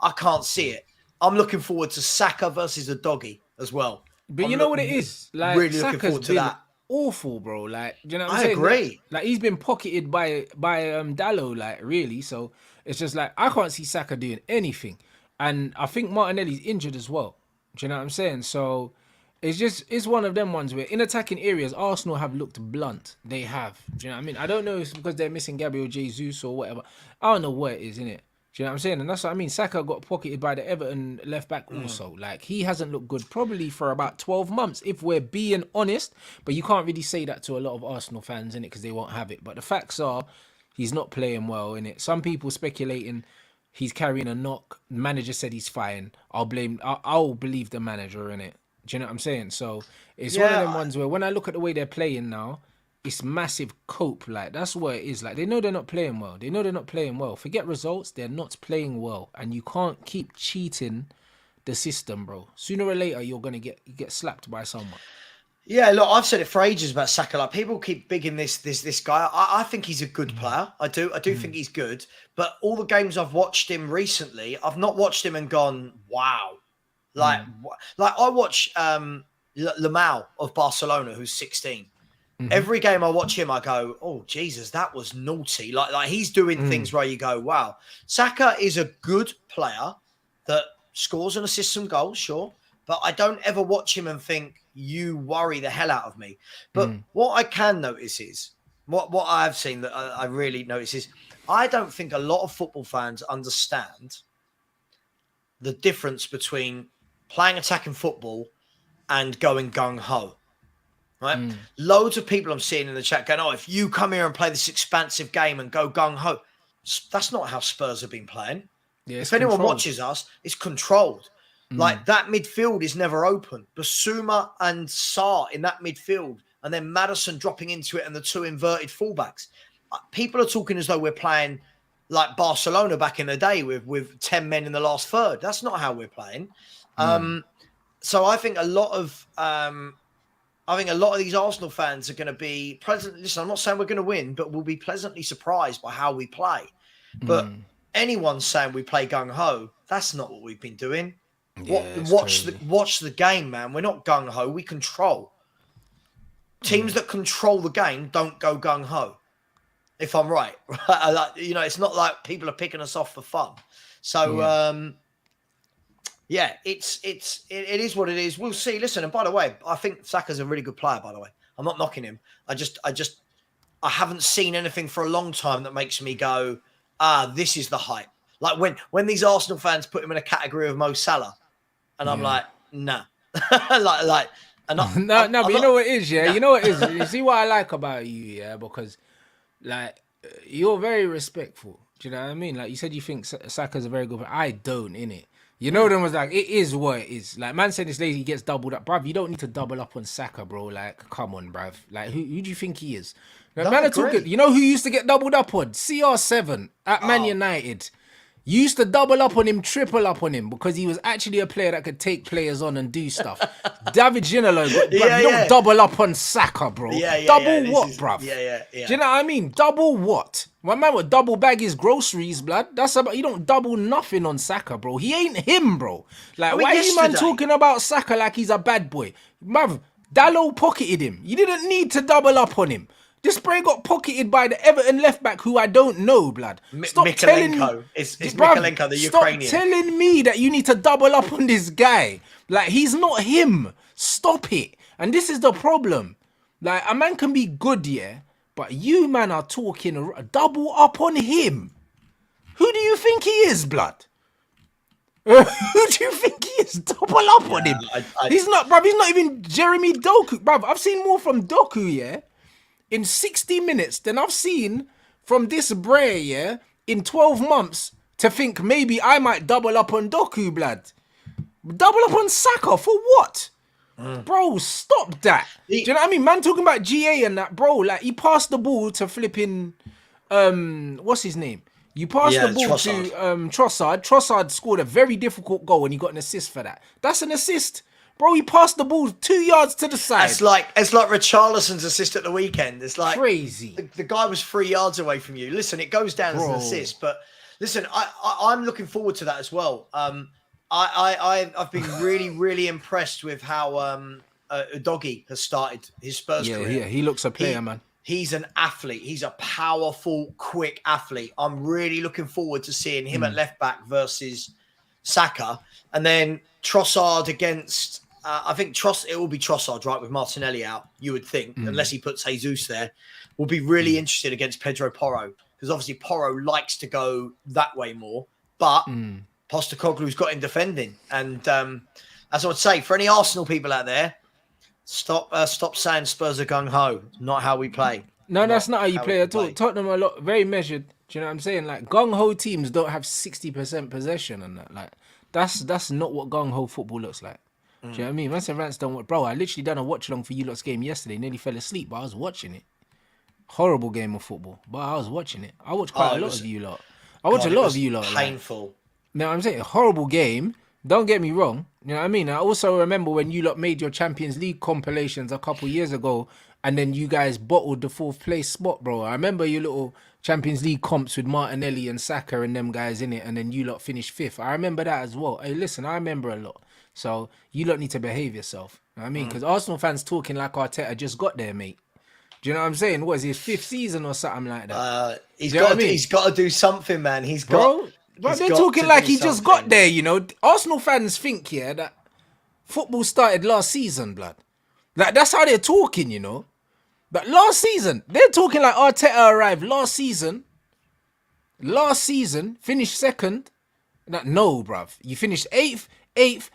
I can't see it. I'm looking forward to Saka versus a doggy as well. But you know what it is? Like, really looking forward to that. awful, bro. Like, do you know what I'm I saying? agree. Like he's been pocketed by Dallo, like really. So it's just like I can't see Saka doing anything, and I think Martinelli's injured as well. Do you know what I'm saying? So it's one of them ones where in attacking areas Arsenal have looked blunt. They have. Do you know what I mean? I don't know if it's because they're missing Gabriel Jesus or whatever. I don't know what it is, innit? Do you know what I'm saying? And that's what I mean. Saka got pocketed by the Everton left back also. Like, he hasn't looked good probably for about 12 months, if we're being honest. But you can't really say that to a lot of Arsenal fans, innit? Because they won't have it. But the facts are, he's not playing well, innit? Some people speculating he's carrying a knock. Manager said he's fine. I'll believe the manager, innit? Do you know what I'm saying? So, it's one of them Yeah, ones where when I look at the way they're playing now, it's massive cope. Like, that's what it is. Like, they know they're not playing well. They know they're not playing well. Forget results. They're not playing well. And you can't keep cheating the system, bro. Sooner or later, you're going to get slapped by someone. yeah. Look, I've said it for ages about Saka. Like, people keep bigging this guy. I think he's a good player. I do think he's good. But all the games I've watched him recently, I've not watched him and gone, wow. Like I watch Lamau of Barcelona, who's 16. Every game I watch him, I go, oh, Jesus, that was naughty. Like he's doing things where you go, wow. Saka is a good player that scores and assists some goals, sure. But I don't ever watch him and think, you worry the hell out of me. But what I can notice is, what I've seen that I really notice is, I don't think a lot of football fans understand the difference between playing attacking football and going gung-ho. Right? Loads of people I'm seeing in the chat going, oh, if you come here and play this expansive game and go gung-ho, that's not how Spurs have been playing. Yeah, if anyone watches us, it's controlled. Like, that midfield is never open. Basuma and Sarr in that midfield, and then Maddison dropping into it and the two inverted fullbacks. People are talking as though we're playing like Barcelona back in the day with 10 men in the last third. That's not how we're playing. So I think a lot of these Arsenal fans are going to be pleasant. Listen, I'm not saying we're going to win, but we'll be pleasantly surprised by how we play. But anyone saying we play gung-ho, that's not what we've been doing. Yeah, watch the game, man. We're not gung-ho. We control. Teams that control the game don't go gung-ho, if I'm right. It's not like people are picking us off for fun. So, yeah, it is what it is. We'll see. Listen, and by the way, I think Saka's a really good player, by the way. I'm not knocking him. I haven't seen anything for a long time that makes me go, this is the hype. Like when these Arsenal fans put him in a category of Mo Salah, and I'm like, nah. but you know what it is, yeah? Nah. You know what it is? You see what I like about you, yeah? Because, like, you're very respectful. Do you know what I mean? Like, you said you think Saka's a very good player. I don't, innit? You know, them was like, it is what it is. Like, man said this lady gets doubled up. Bruv, you don't need to double up on Saka, bro. Like, come on, bruv. Like, who do you think he is? Like, man, talking, you know who used to get doubled up on? CR7 at Man United. You used to double up on him, triple up on him, because he was actually a player that could take players on and do stuff. David Ginola, you don't double up on Saka, bro. Double what, bruv? Do you know what I mean? Double what? My man would double bag his groceries, blood. That's about, you don't double nothing on Saka, bro. He ain't him, bro. Like, why are you man talking about Saka like he's a bad boy? Bruv, Dallo pocketed him. You didn't need to double up on him. This spray got pocketed by the Everton left back who I don't know, blood. Stop telling me. It's Mikalenko, the Ukrainian. Stop telling me that you need to double up on this guy. Like, he's not him. Stop it. And this is the problem. Like, a man can be good, yeah, but you, man, are talking double up on him. Who do you think he is, blood? Who do you think he is? Double up on him. He's not, bruv. He's not even Jeremy Doku, bruv. I've seen more from Doku, yeah, in 60 minutes than I've seen from this Bray, yeah, in 12 months to think maybe I might double up on Doku, blood. Double up on Saka for what? Bro, stop that. Do you know what I mean? Man talking about GA and that, bro. Like, he passed the ball to flipping, what's his name? You passed the ball to Trossard. Trossard scored a very difficult goal and he got an assist for that. That's an assist. Bro, he passed the ball 2 yards to the side. It's like Richarlison's assist at the weekend. It's like crazy. The guy was 3 yards away from you. Listen, it goes down as an assist, but listen, I'm looking forward to that as well. I've been really, really impressed with how Udogie has started his Spurs career. He looks a player, man. He's an athlete. He's a powerful, quick athlete. I'm really looking forward to seeing him at left back versus Saka. And then Trossard against, I think it will be Trossard, right, with Martinelli out, you would think, unless he puts Jesus there. Will be really interested against Pedro Porro, because obviously Porro likes to go that way more. But Postecoglou's got him defending. And as I would say, for any Arsenal people out there, stop saying Spurs are gung-ho. Not how we play. No, that's not how you play at all. Tottenham are very measured. Do you know what I'm saying? Like, gung-ho teams don't have 60% possession and that. Like, that's not what gung-ho football looks like. Do you know what I mean? When I said Rants don't... Bro, I literally done a watch-along for you lot's game yesterday. Nearly fell asleep, but I was watching it. Horrible game of football, but I was watching it. I watch quite a lot of you lot. I watch a lot of you lot. Painful. Like, now, I'm saying, a horrible game. Don't get me wrong. You know what I mean? I also remember when you lot made your Champions League compilations a couple years ago, and then you guys bottled the 4th place spot, bro. I remember your little Champions League comps with Martinelli and Saka and them guys in it, and then you lot finished 5th. I remember that as well. Hey, listen, I remember a lot. So you lot need to behave yourself. You know what I mean? Because Arsenal fans talking like Arteta just got there, mate. Do you know what I'm saying? What is his 5th season or something like that? He's got to do something, man. Bro, they're talking like he just got there, you know. Arsenal fans think, that football started last season, blood. Like, that's how they're talking, you know. But last season, they're talking like Arteta arrived last season, finished 2nd. No, bruv. You finished 8th,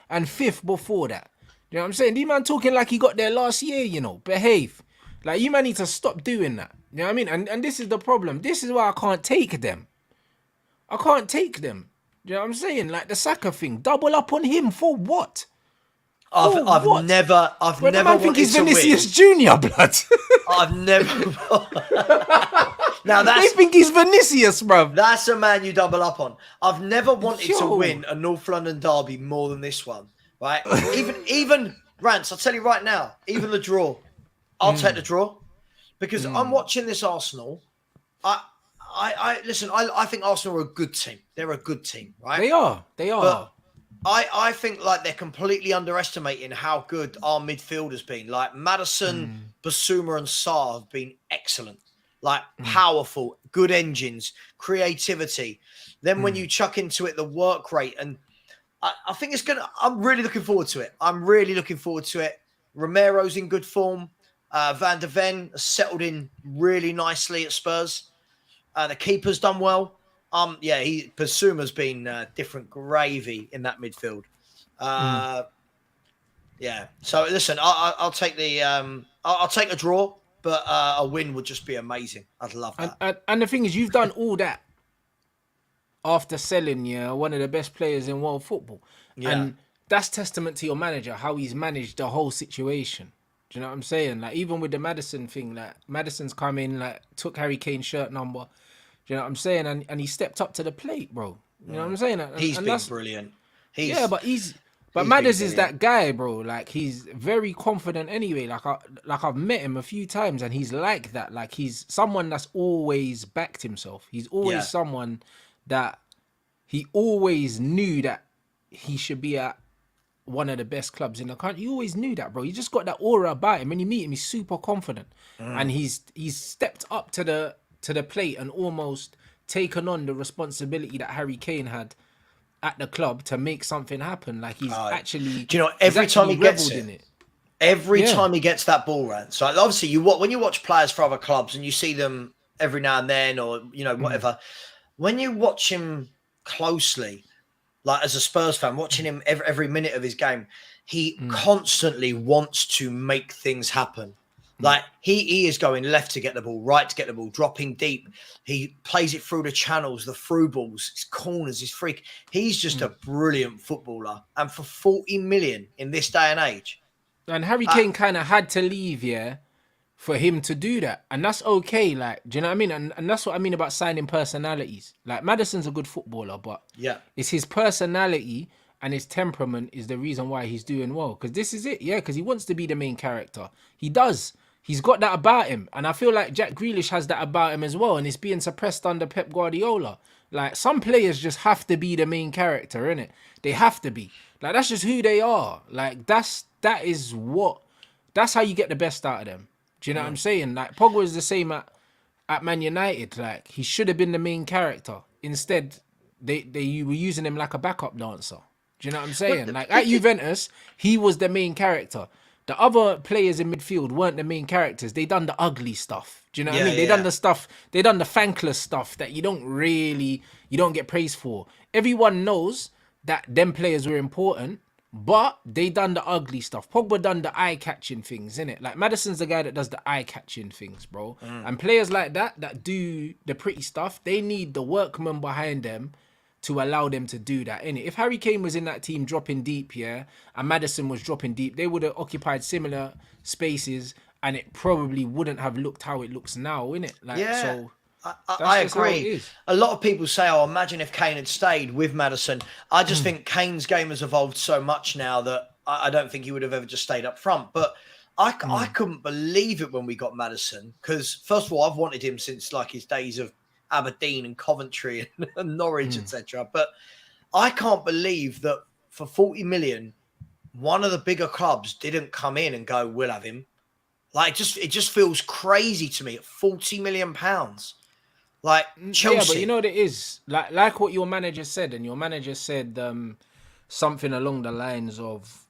and 5th before that. You know what I'm saying? These man talking like he got there last year, you know. Behave. Like, you man need to stop doing that. You know what I mean? And this is the problem. This is why I can't take them. I can't take them. You know what I'm saying? Like the Saka thing. Double up on him for what? I've never I think he's Vinicius Junior, blood. I've never. Now they think he's Vinicius, bruv. That's a man you double up on. I've never wanted to win a North London derby more than this one, right? even Rants. I'll tell you right now. Even the draw. I'll take the draw, because I'm watching this Arsenal. I listen. I think Arsenal are a good team. They're a good team, right? They are. But I think like they're completely underestimating how good our midfield has been. Like Maddison, Basuma, and Sarr have been excellent. Like powerful, good engines, creativity. Then when you chuck into it the work rate, and I think it's gonna. I'm really looking forward to it. Romero's in good form. Van der Ven has settled in really nicely at Spurs. The keeper's done well. Basuma's been different gravy in that midfield. Yeah. So listen, I'll take the I'll take a draw, but a win would just be amazing. I'd love that. And the thing is, you've done all that after selling one of the best players in world football, and that's testament to your manager, how he's managed the whole situation. Do you know what I'm saying? Like, even with the Maddison thing, like, Maddison's come in, like, took Harry Kane's shirt number. Do you know what I'm saying? And he stepped up to the plate, bro. You know what I'm saying? He's been brilliant. But Madders is that guy, bro. Like, he's very confident anyway. Like I've met him a few times, and he's like that. Like, he's someone that's always backed himself. He's always someone that he always knew that he should be at one of the best clubs in the country. You always knew that, bro. You just got that aura about him. When you meet him, he's super confident, and he's stepped up to the plate and almost taken on the responsibility that Harry Kane had at the club to make something happen. Like, he's actually. Do you know, every time he gets it, every time he gets that ball round. So obviously, when you watch players for other clubs and you see them every now and then, or whatever, when you watch him closely. Like, as a Spurs fan, watching him every minute of his game, he constantly wants to make things happen. Like, he is going left to get the ball, right to get the ball, dropping deep. He plays it through the channels, the through balls, his corners, his freak. He's just a brilliant footballer. And for 40 million in this day and age. And Harry Kane kind of had to leave, for him to do that. And that's okay. Like, do you know what I mean? And that's what I mean about signing personalities. Like, Maddison's a good footballer, but it's his personality and his temperament is the reason why he's doing well. Because this is it, because he wants to be the main character. He does. He's got that about him. And I feel like Jack Grealish has that about him as well. And it's being suppressed under Pep Guardiola. Like, some players just have to be the main character, innit? They have to be. Like, that's just who they are. Like, that is what That's how you get the best out of them. Do you know what I'm saying? Like Pogba is the same at Man United. Like he should have been the main character. Instead, they were using him like a backup dancer. Do you know what I'm But saying? Like at Juventus, he was the main character. The other players in midfield weren't the main characters. They done the ugly stuff. Do you know what I mean? They done the stuff. They done the thankless stuff that you don't get praised for. Everyone knows that them players were important, but they done the ugly stuff. Pogba done the eye-catching things, innit? Like Madison's the guy that does the eye-catching things, bro. And players like that do the pretty stuff, they need the workmen behind them to allow them to do that, innit? If Harry Kane was in that team dropping deep, yeah, and Madison was dropping deep, they would have occupied similar spaces and it probably wouldn't have looked how it looks now, innit? Like, so I agree. A lot of people say, "Oh, imagine if Kane had stayed with Madison." I just think Kane's game has evolved so much now that I don't think he would have ever just stayed up front. But I couldn't believe it when we got Madison because, first of all, I've wanted him since like his days of Aberdeen and Coventry and Norwich, etc. But I can't believe that for 40 million, one of the bigger clubs didn't come in and go, "We'll have him." Like it just feels crazy to me at 40 million pounds. Like Chelsea. Yeah, but you know what it is? Like what your manager said, and your manager said something along the lines of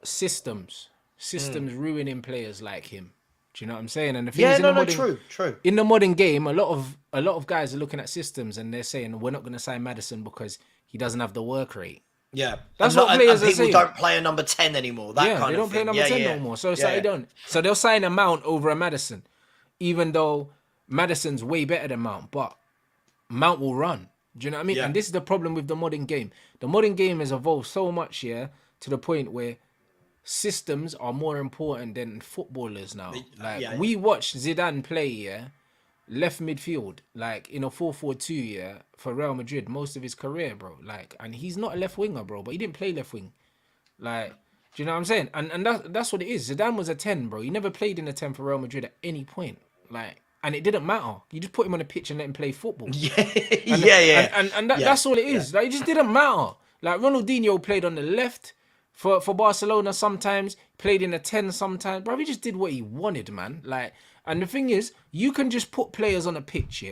systems ruining players like him. Do you know what I'm saying? And the thing is, true. In the modern game, a lot of guys are looking at systems and they're saying we're not going to sign Madison because he doesn't have the work rate. Yeah, that's what players are saying. People don't play a number 10 anymore. That kind they don't of play thing. number 10 no more. So it's like they don't. So they'll sign a Mount over a Madison, even though Madison's way better than Mount, but Mount will run. Do you know what I mean? Yeah. And this is the problem with the modern game. The modern game has evolved so much, to the point where systems are more important than footballers now. Like we watched Zidane play, left midfield, like in a 4-4-2, for Real Madrid most of his career, bro. Like, and he's not a left winger, bro, but he didn't play left wing. Like, do you know what I'm saying? And that's what it is. Zidane was a 10, bro. He never played in a 10 for Real Madrid at any point. Like, and it didn't matter. You just put him on a pitch and let him play football. And that's all it is. Like, it just didn't matter. Like, Ronaldinho played on the left for Barcelona sometimes, played in a 10 sometimes. Bro, he just did what he wanted, man. Like, and the thing is, you can just put players on a pitch,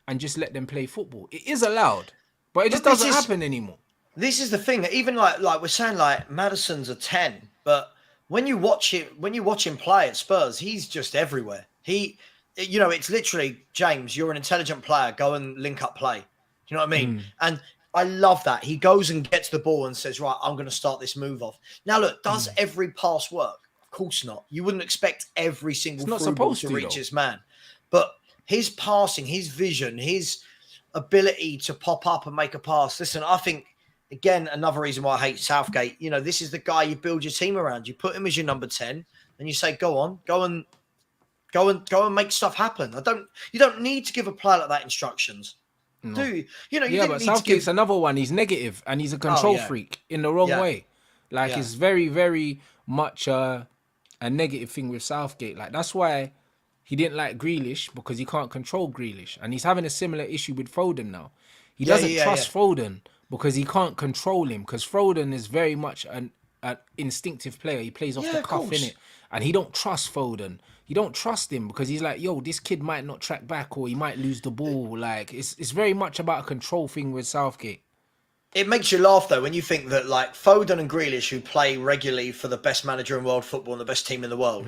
and just let them play football. It is allowed, but it just doesn't happen anymore. This is the thing. Even like we're saying, like Madison's a 10, but when you watch him play at Spurs, he's just everywhere. It's literally, James, you're an intelligent player. Go and link up play. Do you know what I mean? And I love that. He goes and gets the ball and says, right, I'm going to start this move off. Now, look, does every pass work? Of course not. You wouldn't expect every single through ball to reach his man. But his passing, his vision, his ability to pop up and make a pass. Listen, I think, again, another reason why I hate Southgate, this is the guy you build your team around. You put him as your number 10 and you say, go and make stuff happen. You don't need to give a player like that instructions. No. Do you? But Southgate's another one. He's negative and he's a control freak in the wrong way. Like it's very, very much a negative thing with Southgate. Like that's why he didn't like Grealish, because he can't control Grealish, and he's having a similar issue with Foden now. He doesn't trust Foden because he can't control him, because Foden is very much an instinctive player. He plays off the cuff, innit? And he don't trust Foden. He don't trust him because he's like, yo, this kid might not track back or he might lose the ball. Like it's very much about a control thing with Southgate. It makes you laugh though when you think that like Foden and Grealish, who play regularly for the best manager in world football and the best team in the world,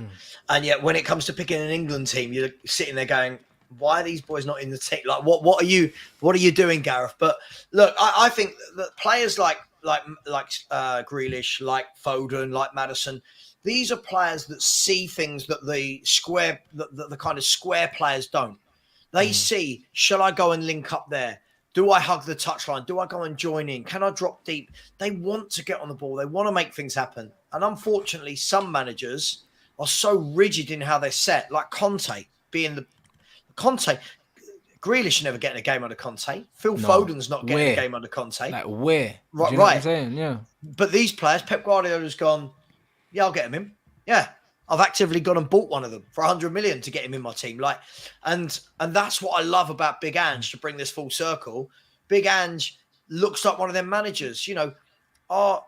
and yet when it comes to picking an England team, you're sitting there going, why are these boys not in the team? Like what are you doing, Gareth? But look, I think that players like Grealish, like Foden, like Madison, these are players that see things that the kind of square players don't. They see, shall I go and link up there? Do I hug the touchline? Do I go and join in? Can I drop deep? They want to get on the ball. They want to make things happen. And unfortunately, some managers are so rigid in how they're set, like Conte being Conte. Grealish never getting a game under Conte. Foden's not getting a game under Conte. Like where? Right. You know what I'm saying? Yeah. But these players, Pep Guardiola's gone, yeah, I'll get him in. Yeah. I've actively gone and bought one of them for 100 million to get him in my team. Like, and that's what I love about Big Ange, to bring this full circle. Big Ange looks like one of them managers. Our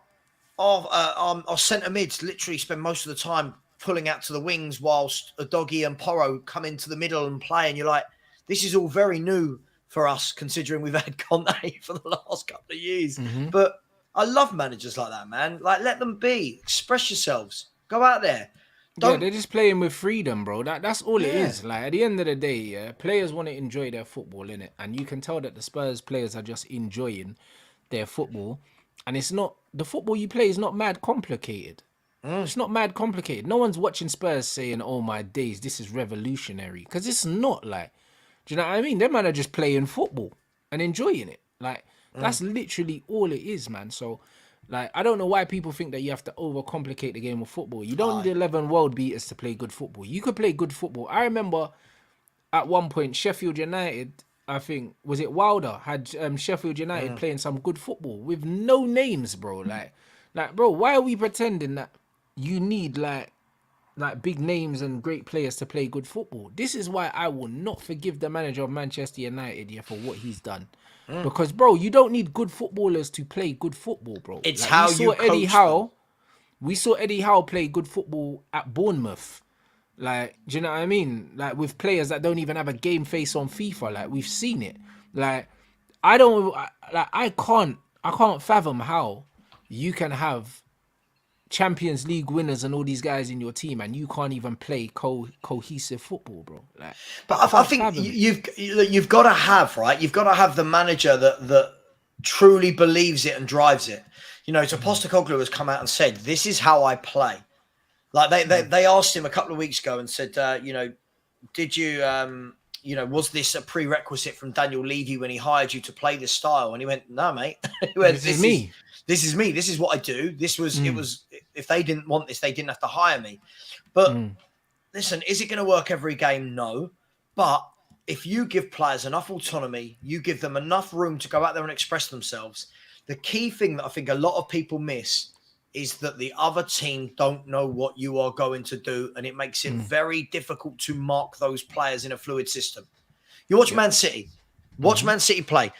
centre mids literally spend most of the time pulling out to the wings whilst Doggy and Porro come into the middle and play. And you're like, this is all very new for us, considering we've had Conte for the last couple of years. But I love managers like that, man. Like, let them be. Express yourselves. Go out there. Yeah, they're just playing with freedom, bro. That's all it is. Like, at the end of the day, yeah, players want to enjoy their football, innit? And you can tell that the Spurs players are just enjoying their football. And it's not, the football you play is not mad complicated. It's not mad complicated. No one's watching Spurs saying, oh my days, this is revolutionary. Because it's not, like, do you know what I mean? Them man are just playing football and enjoying it. Like, that's literally all it is, man. So, like, I don't know why people think that you have to overcomplicate the game of football. You don't need 11 world beaters to play good football. You could play good football. I remember at one point, Sheffield United, I think, was it Wilder, had Sheffield United playing some good football with no names, bro. Like, bro, why are we pretending that you need, like big names and great players to play good football? This is why I will not forgive the manager of Manchester United for what he's done. Because, bro, you don't need good footballers to play good football, bro. It's like, how you coach them. We saw Eddie Howe play good football at Bournemouth. Like, do you know what I mean? Like, with players that don't even have a game face on FIFA. Like, we've seen it. Like, I can't fathom how you can have Champions League winners and all these guys in your team, and you can't even play cohesive football, bro. Like, but I think you've got to have, right? You've got to have the manager that truly believes it and drives it. You know, so Postecoglou has come out and said, "This is how I play." Like they asked him a couple of weeks ago and said, you know, did you, you know, was this a prerequisite from Daniel Levy when he hired you to play this style? And he went, "No, mate. He went, this is me. This is me. This is what I do. This was it was. If they didn't want this, they didn't have to hire me." But listen, is it going to work every game? No. But if you give players enough autonomy, you give them enough room to go out there and express themselves. The key thing that I think a lot of people miss is that the other team don't know what you are going to do, and it makes it very difficult to mark those players in a fluid system. You watch Man City. Watch Man City play.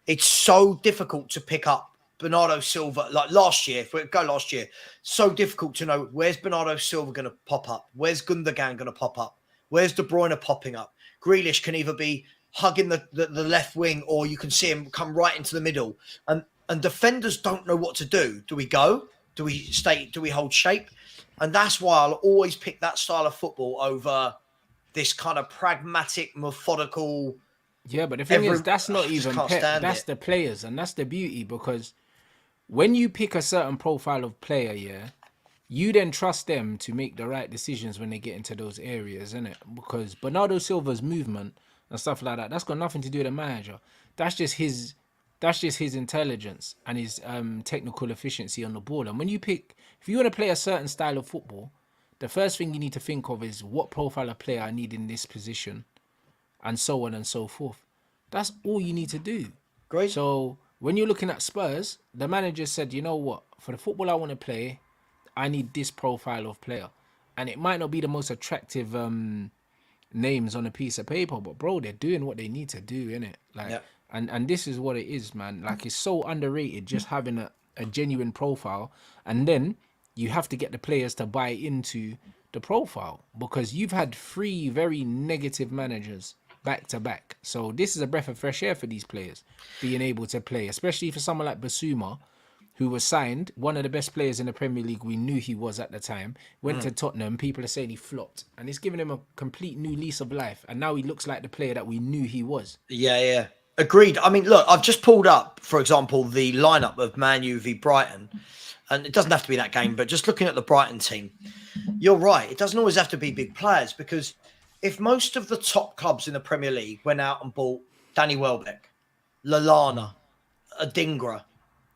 It's so difficult to pick up Bernardo Silva, like last year, if we go last year, so difficult to know where's Bernardo Silva going to pop up, where's Gundogan going to pop up, where's De Bruyne popping up. Grealish can either be hugging the left wing, or you can see him come right into the middle. And defenders don't know what to do. Do we go? Do we stay? Do we hold shape? And that's why I'll always pick that style of football over this kind of pragmatic, methodical. Yeah, but the thing is, that's not even Pep. That's the players, and that's the beauty, because when you pick a certain profile of player, yeah, you then trust them to make the right decisions when they get into those areas, innit? Because Bernardo Silva's movement and stuff like that, that's got nothing to do with the manager. That's just his intelligence and his technical efficiency on the ball. And when you pick, if you want to play a certain style of football, the first thing you need to think of is what profile of player I need in this position, and so on and so forth. That's all you need to do. Great. So when you're looking at Spurs, the manager said, you know what, for the football I want to play, I need this profile of player. And it might not be the most attractive names on a piece of paper, but bro, they're doing what they need to do, innit? Like, and this is what it is, man. Like, it's so underrated just having a genuine profile, and then you have to get the players to buy into the profile, because you've had 3 very negative managers back to back. So this is a breath of fresh air for these players being able to play, especially for someone like Basuma, who was signed, one of the best players in the Premier League. We knew he was at the time. Went to Tottenham. People are saying he flopped, and it's given him a complete new lease of life. And now he looks like the player that we knew he was. Yeah. Agreed. I mean, look, I've just pulled up, for example, the lineup of Man U v Brighton. And it doesn't have to be that game, but just looking at the Brighton team, you're right. It doesn't always have to be big players, because if most of the top clubs in the Premier League went out and bought Danny Welbeck, Lallana, Adingra,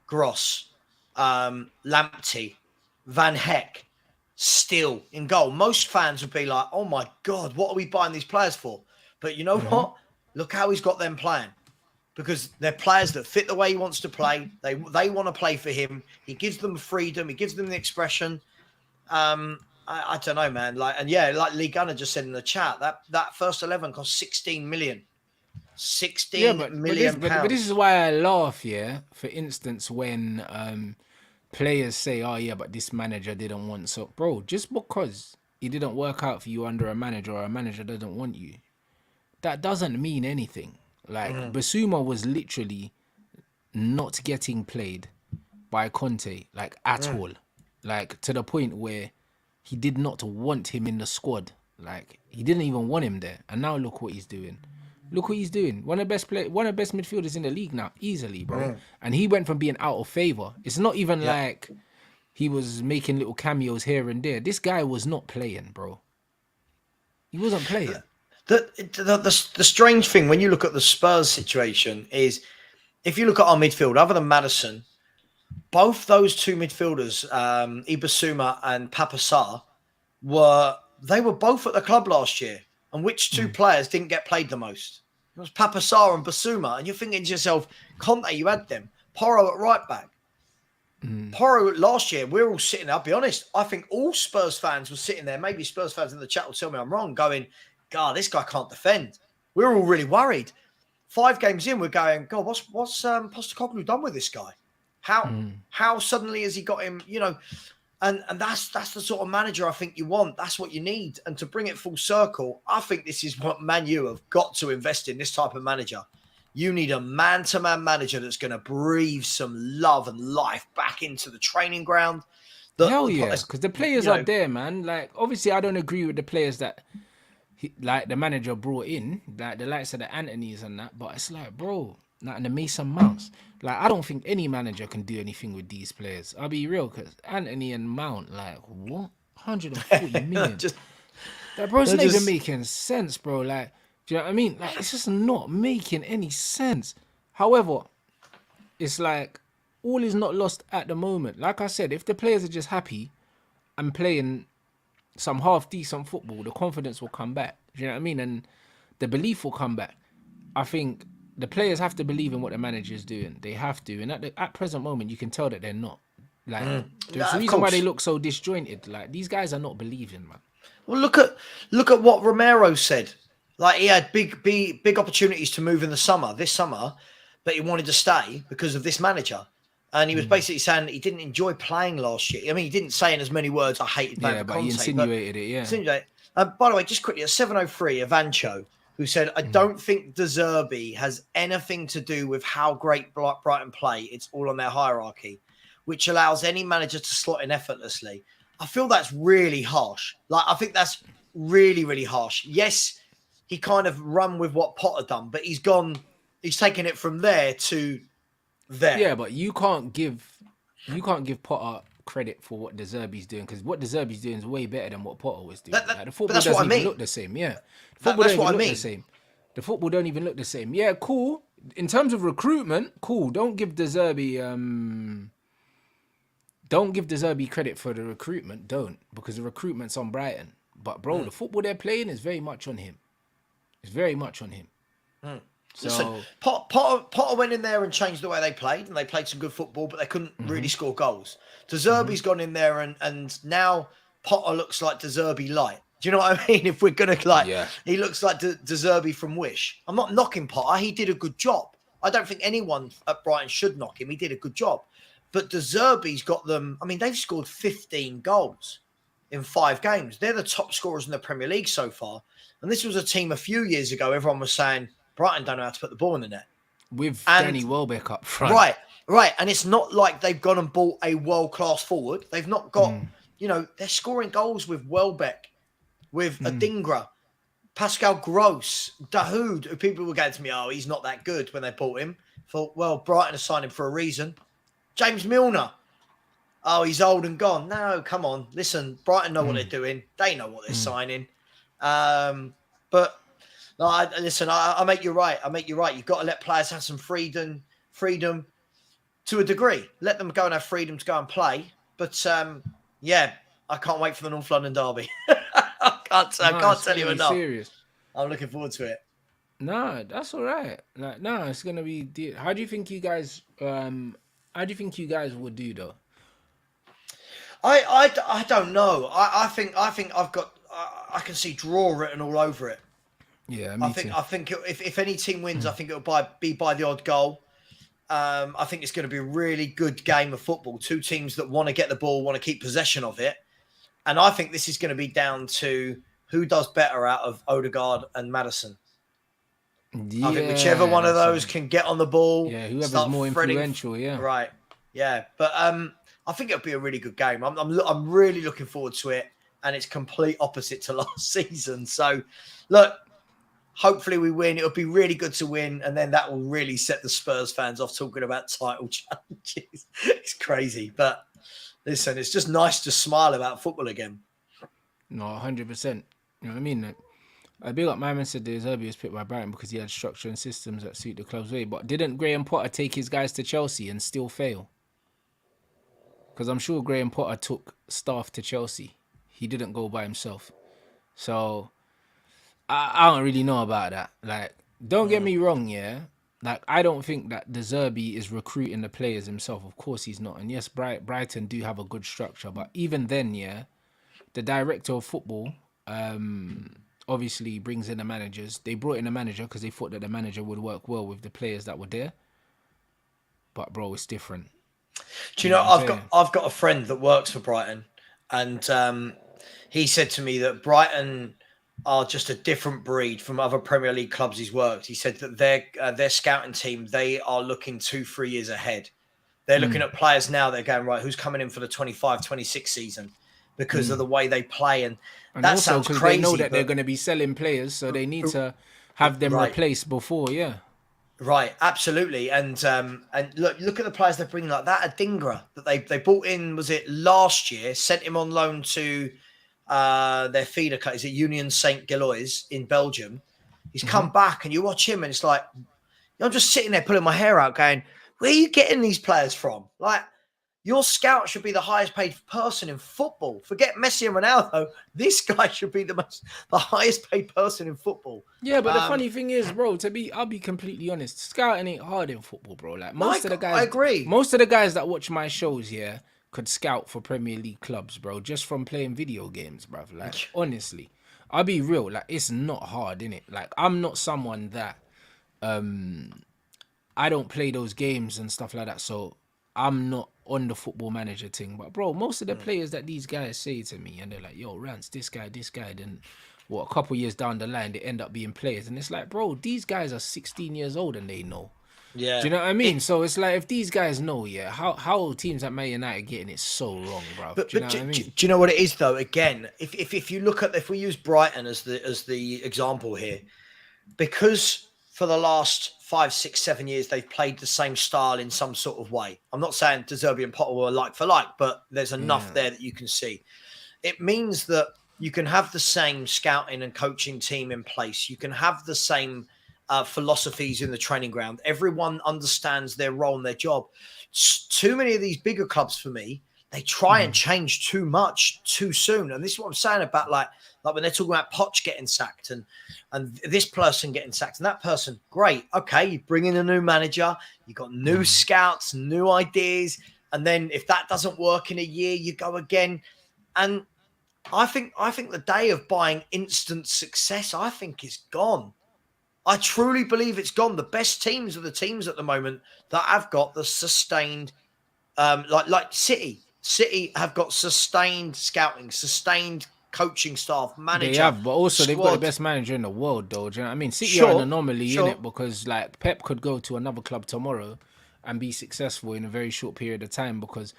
Gross, Lamptey, Van Heck, still in goal, most fans would be like, oh my God, what are we buying these players for? But you know what? Look how he's got them playing. Because they're players that fit the way he wants to play. They want to play for him. He gives them freedom. He gives them the expression. I don't know, man. Like Lee Gunner just said in the chat, that first 11 cost 16 million. 16 million pounds. But this is why I laugh, yeah. For instance, when players say, oh yeah, but this manager didn't want so. Bro, just because he didn't work out for you under a manager, or a manager doesn't want you, that doesn't mean anything. Like Basuma was literally not getting played by Conte, like at all, like to the point where he did not want him in the squad. Like he didn't even want him there. And now look what he's doing. Look what he's doing. One of the best midfielders in the league now, easily, bro. And he went from being out of favor. It's not even like he was making little cameos here and there. This guy was not playing, bro. He wasn't playing. The strange thing when you look at the Spurs situation is, if you look at our midfield, other than Maddison, both those two midfielders, Ibasuma and Papasar, were both at the club last year. And which two players didn't get played the most? It was Papasar and Basuma. And you're thinking to yourself, Conte, you had them. Porro at right back. Porro last year, we're all sitting there. I'll be honest, I think all Spurs fans were sitting there. Maybe Spurs fans in the chat will tell me I'm wrong, going, God, this guy can't defend. We're all really worried. 5 games in, we're going, God, what's Postecoglou done with this guy? How suddenly has he got him, you know? And that's the sort of manager I think you want. That's what you need. And to bring it full circle, I think this is what Man U have got to invest in, this type of manager. You need a man-to-man manager that's going to breathe some love and life back into the training ground. Hell yeah, because the players are there, man. Like, obviously, I don't agree with the players that, like, the manager brought in, like the likes of the Antonys and that. But it's like, bro, like, and the Mason Mounts. Like, I don't think any manager can do anything with these players. I'll be real, because Antony and Mount, like, what? 140 million. That bro's not even making sense, bro. Like, do you know what I mean? Like, it's just not making any sense. However, it's like, all is not lost at the moment. Like I said, if the players are just happy and playing some half-decent football, the confidence will come back. Do you know what I mean? And the belief will come back. I think the players have to believe in what the manager is doing. They have to. And at present moment, you can tell that they're not. Like, there's a reason why they look so disjointed. Like, these guys are not believing, man. Well, look at what Romero said. Like, he had big opportunities to move in this summer, but he wanted to stay because of this manager. And he was basically saying that he didn't enjoy playing last year. I mean, he didn't say in as many words, I hated playing for Conte. He insinuated it, by the way, just quickly, at 7:03, Avancho, who said, I don't think De Zerbi has anything to do with how great Brighton play. It's all on their hierarchy, which allows any manager to slot in effortlessly. I feel that's really harsh. Like, I think that's really, really harsh. Yes, he kind of run with what Potter done, but he's taken it from there to there. Yeah, but you can't give Potter credit for what De Zerbi's doing, because what De Zerbi's doing is way better than what Potter was doing. Like, the football doesn't even look the same. Yeah, the football doesn't even look the same. The football don't even look the same. Yeah, cool. In terms of recruitment, cool. Don't give De Zerbi credit for the recruitment. Don't, because the recruitment's on Brighton. But bro, the football they're playing is very much on him. It's very much on him. So listen, Potter went in there and changed the way they played, and they played some good football, but they couldn't really score goals. De Zerbi's gone in there, and now Potter looks like De Zerbi light. Do you know what I mean? If we're gonna he looks like De Zerbi from Wish. I'm not knocking Potter; he did a good job. I don't think anyone at Brighton should knock him. He did a good job, but De Zerbi's got them. I mean, they've scored 15 goals in 5 games. They're the top scorers in the Premier League so far. And this was a team a few years ago. Everyone was saying Brighton don't know how to put the ball in the net. With Danny Welbeck up front. Right. And it's not like they've gone and bought a world-class forward. They've not got, they're scoring goals with Welbeck, with Adingra, Pascal Gross, Dahoud, who people were going to me, oh, he's not that good when they bought him. Thought, well, Brighton has signed him for a reason. James Milner. Oh, he's old and gone. No, come on. Listen, Brighton know what they're doing. They know what they're signing. But no, I make you right. You've got to let players have some freedom to a degree. Let them go and have freedom to go and play. But I can't wait for the North London derby. I can't tell you enough. Serious. I'm looking forward to it. No, that's all right. Like, no, it's gonna be. How do you think you guys? Would do though? I don't know. I think I've got. I can see draw written all over it. Yeah, me too. I think if any team wins, I think it'll be by the odd goal. I think it's going to be a really good game of football. 2 teams that want to get the ball, want to keep possession of it. And I think this is going to be down to who does better out of Odegaard and Madison. Yeah, I think whichever one of those can get on the ball, whoever's start more threading, influential, right? Yeah, but I think it'll be a really good game. I'm really looking forward to it, and it's complete opposite to last season. So, look, hopefully we win. It'll be really good to win, and then that will really set the Spurs fans off talking about title challenges. It's crazy, but listen, it's just nice to smile about football again. No, 100%. You know what I mean? Like, I big up my man said De Zerbi was picked by Brighton because he had structure and systems that suit the club's way. But didn't Graham Potter take his guys to Chelsea and still fail? Because I'm sure Graham Potter took staff to Chelsea. He didn't go by himself. So I don't really know about that. Like, don't get me wrong, yeah. Like, I don't think that De Zerbi is recruiting the players himself. Of course he's not. And yes, Brighton do have a good structure. But even then, yeah, the director of football obviously brings in the managers. They brought in a manager because they thought that the manager would work well with the players that were there. But, bro, it's different. Do you know, I've got a friend that works for Brighton, and he said to me that Brighton are just a different breed from other Premier League clubs he's worked. He said that their scouting team, they are looking 2-3 years ahead. They're looking at players now. They're going, right, who's coming in for the 25-26 season because of the way they play. And that also sounds crazy. They know that they're going to be selling players, so they need to have them replaced before, Right, absolutely. And look at the players they're bringing like that. Adingra that they brought in, was it last year, sent him on loan to their feeder club. Is it Union Saint-Gilloise in Belgium? He's come back and you watch him and it's like, I'm just sitting there pulling my hair out going, where are you getting these players from? Like, your scout should be the highest paid person in football. Forget Messi and Ronaldo. This guy should be the highest paid person in football. Yeah, but the funny thing is, bro, I'll be completely honest, scouting ain't hard in football, bro. Like most of the guys, I agree. Most of the guys that watch my shows here could scout for Premier League clubs, bro, just from playing video games, bro. Like honestly, I'll be real. Like it's not hard, innit? Like I'm not someone that, I don't play those games and stuff like that, so I'm not on the football manager thing. But bro, most of the players that these guys say to me and they're like, yo, Rants, this guy, then a couple years down the line they end up being players. And it's like, bro, these guys are 16 years old and they know. Yeah. Do you know what I mean? So it's like, if these guys know, how teams at Man United getting it so wrong, bro? Do you know what I mean? Do you know what it is though? Again, if you look at, if we use Brighton as the example here, because for the last 5, 6, 7 years, they've played the same style in some sort of way. I'm not saying De Zerbi and Potter were like for like, but there's enough there that you can see. It means that you can have the same scouting and coaching team in place. You can have the same philosophies in the training ground. Everyone understands their role and their job. Too many of these bigger clubs, for me, they try and change too much too soon. And this is what I'm saying about like when they're talking about Poch getting sacked and this person getting sacked and that person, great. Okay, you bring in a new manager, you got new scouts, new ideas. And then if that doesn't work in a year, you go again. And I think the day of buying instant success, I think is gone. I truly believe it's gone. The best teams are the teams at the moment that have got the sustained, like City. City have got sustained scouting, sustained coaching staff, manager. They have, but also squad. They've got the best manager in the world, though. Do you know what I mean? City are an anomaly in it because, like, Pep could go to another club tomorrow and be successful in a very short period of time because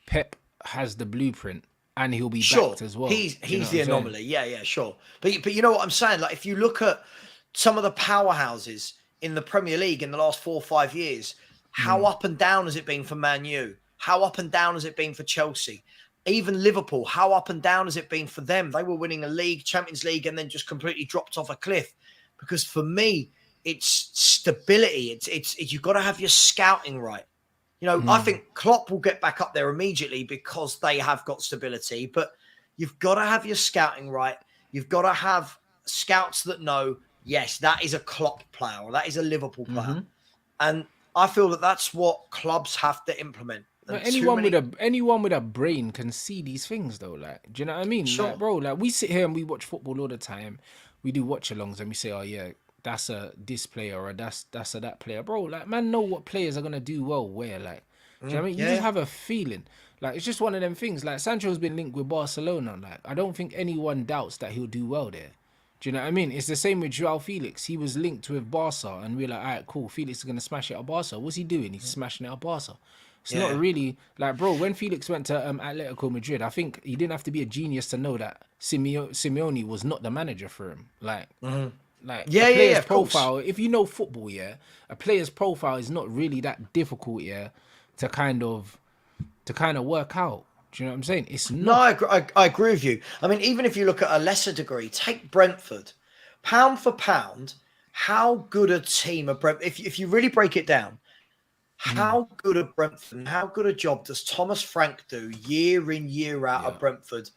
Pep has the blueprint and he'll be backed as well. He's the anomaly. Yeah, sure. But you know what I'm saying? Like, if you look at some of the powerhouses in the Premier League in the last 4 or 5 years, how up and down has it been for Man U? How up and down has it been for Chelsea? Even Liverpool, how up and down has it been for them? They were winning a league, Champions League, and then just completely dropped off a cliff. Because for me, it's stability. It's you've got to have your scouting right. You know, I think Klopp will get back up there immediately because they have got stability. But you've got to have your scouting right. You've got to have scouts that know, yes, that is a Klopp player or that is a Liverpool player. And I feel that that's what clubs have to implement. Anyone with a brain can see these things, though. Like, do you know what I mean? Sure. Like, bro, like we sit here and we watch football all the time. We do watch-alongs and we say, "Oh yeah, that's a this player or that's a that player." Bro, like man, know what players are gonna do well where. Like, do you know what I mean? You just have a feeling. Like, it's just one of them things. Like, Sancho's been linked with Barcelona. Like, I don't think anyone doubts that he'll do well there. Do you know what I mean? It's the same with Joao Felix. He was linked with Barca, and we're like, all right, cool. Felix is going to smash it at Barca. What's he doing? He's smashing it at Barca. It's not really like, bro, when Felix went to Atletico Madrid, I think he didn't have to be a genius to know that Simeone was not the manager for him. Like, like a player's profile, if you know football, a player's profile is not really that difficult, to kind of work out. Do you know what I'm saying? It's not. No, I agree with you. I mean, even if you look at a lesser degree, take Brentford, pound for pound, how good a team of Brentford. If you really break it down, how good a Brentford and how good a job does Thomas Frank do year in, year out at Brentford?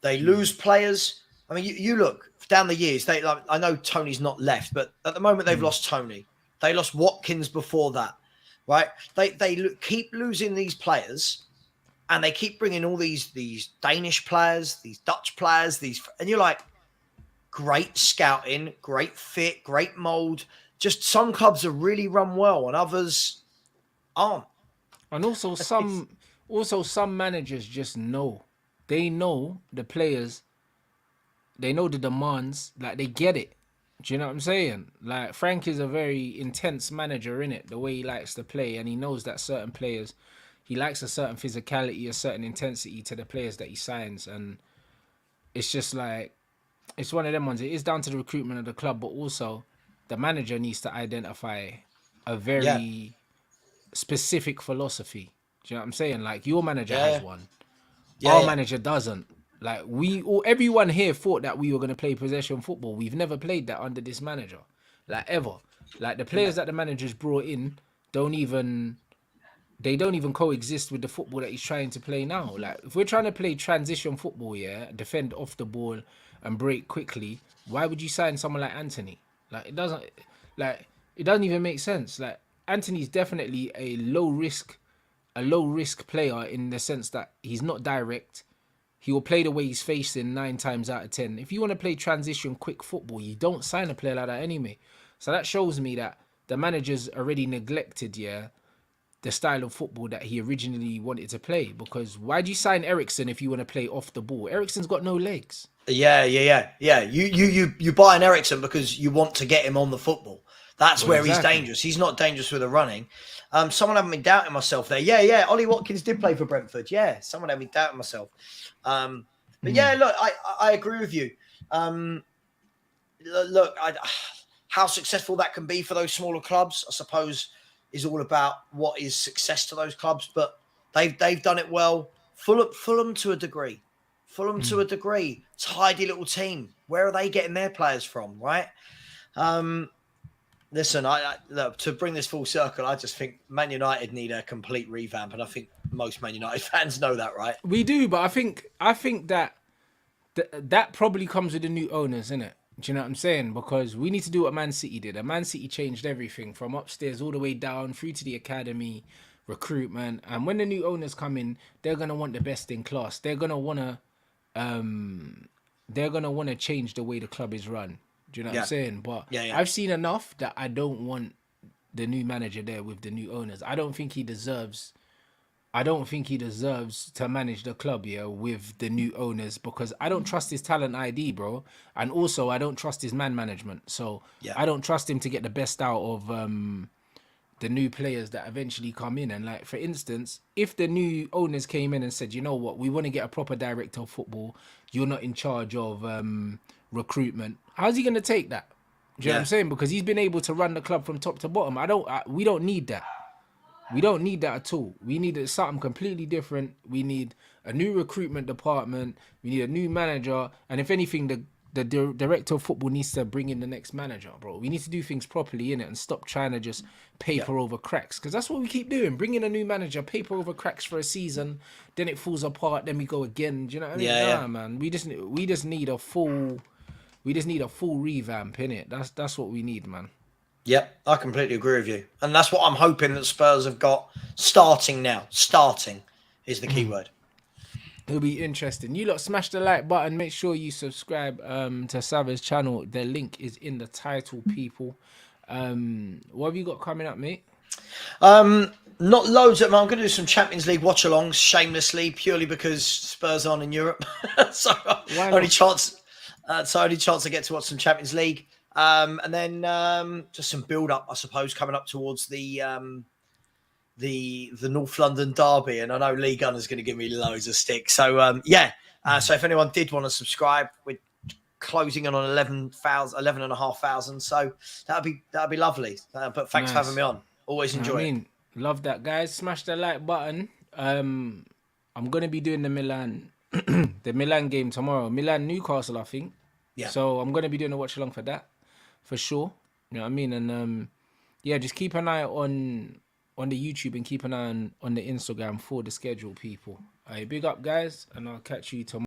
They lose players. I mean, you look down the years. They, like, I know Tony's not left, but at the moment they've lost Tony. They lost Watkins before that, right? They keep losing these players, and they keep bringing all these Danish players, these Dutch players, and you're like, great scouting, great fit, great mold. Just some clubs are really run well, and others aren't. And also some managers just know. They know the players. They know the demands. Like, they get it. Do you know what I'm saying? Like, Frank is a very intense manager, innit? The way he likes to play, and he knows that certain players, he likes a certain physicality, a certain intensity to the players that he signs, and it's just like, it's one of them ones. It is down to the recruitment of the club, but also the manager needs to identify a very specific philosophy. Do you know what I'm saying? Like, your manager has one. Our manager doesn't. Like, everyone here thought that we were going to play possession football. We've never played that under this manager. Like, ever. Like, the players that the manager's brought in don't even coexist with the football that he's trying to play now. Like, if we're trying to play transition football, defend off the ball and break quickly, why would you sign someone like Anthony? Like, it doesn't even make sense. Like, Anthony's definitely a low risk player in the sense that he's not direct. He will play the way he's facing 9 times out of 10. If you want to play transition quick football, you don't sign a player like that anyway. So that shows me that the manager's already neglected, the style of football that he originally wanted to play. Because why do you sign Eriksen if you want to play off the ball? Eriksen's got no legs. Yeah. You buy an Eriksen because you want to get him on the football. That's where he's dangerous. He's not dangerous with the running. Someone had me doubting myself there. Yeah. Ollie Watkins did play for Brentford. Yeah, someone had me doubting myself. But look, I agree with you. Look, how successful that can be for those smaller clubs, I suppose, is all about what is success to those clubs. But they've done it well. Fulham to a degree. To a degree. Tidy little team. Where are they getting their players from, right? Listen, look, to bring this full circle, I just think Man United need a complete revamp, and I think most Man United fans know that, right? We do, but I think that that probably comes with the new owners, innit? Do you know what I'm saying? Because we need to do what Man City did. And Man City changed everything from upstairs all the way down through to the academy, recruitment. And when the new owners come in, they're gonna want the best in class. They're gonna wanna change the way the club is run. Do you know what I'm saying? But I've seen enough that I don't want the new manager there with the new owners. I don't think he deserves to manage the club with the new owners, because I don't trust his talent ID, bro. And also I don't trust his man management. So I don't trust him to get the best out of the new players that eventually come in. And, like, for instance, if the new owners came in and said, you know what, we want to get a proper director of football, you're not in charge of recruitment, how's he going to take that? Do you know what I'm saying? Because he's been able to run the club from top to bottom. We don't need that. We don't need that at all. We need something completely different. We need a new recruitment department. We need a new manager. And if anything, the director of football needs to bring in the next manager, bro. We need to do things properly, innit, and stop trying to just paper over cracks. Because that's what we keep doing. Bring in a new manager, paper over cracks for a season, then it falls apart, then we go again. Do you know what I mean? Nah, man. We just need a full revamp, innit? That's what we need, man. Yep, I completely agree with you. And that's what I'm hoping that Spurs have got starting now. Starting is the key word. It'll be interesting. You lot smash the like button. Make sure you subscribe to Sava's channel. The link is in the title, people. What have you got coming up, mate? Not loads at the moment. I'm going to do some Champions League watch-alongs shamelessly, purely because Spurs aren't in Europe. So Why only not? chance. Only chance I get to watch some Champions League, and then just some build-up, I suppose, coming up towards the North London derby. And I know Lee Gunner's going to give me loads of stick. So so if anyone did want to subscribe, we're closing in on 11,500. So that'd be lovely. But thanks for having me on. Always enjoy it. Love that, guys. Smash the like button. I'm gonna be doing the Milan game tomorrow. Milan Newcastle, I think. Yeah. So I'm gonna be doing a watch along for that, for sure. You know what I mean? And just keep an eye on the YouTube and keep an eye on the Instagram for the schedule, people. Big up, guys, and I'll catch you tomorrow.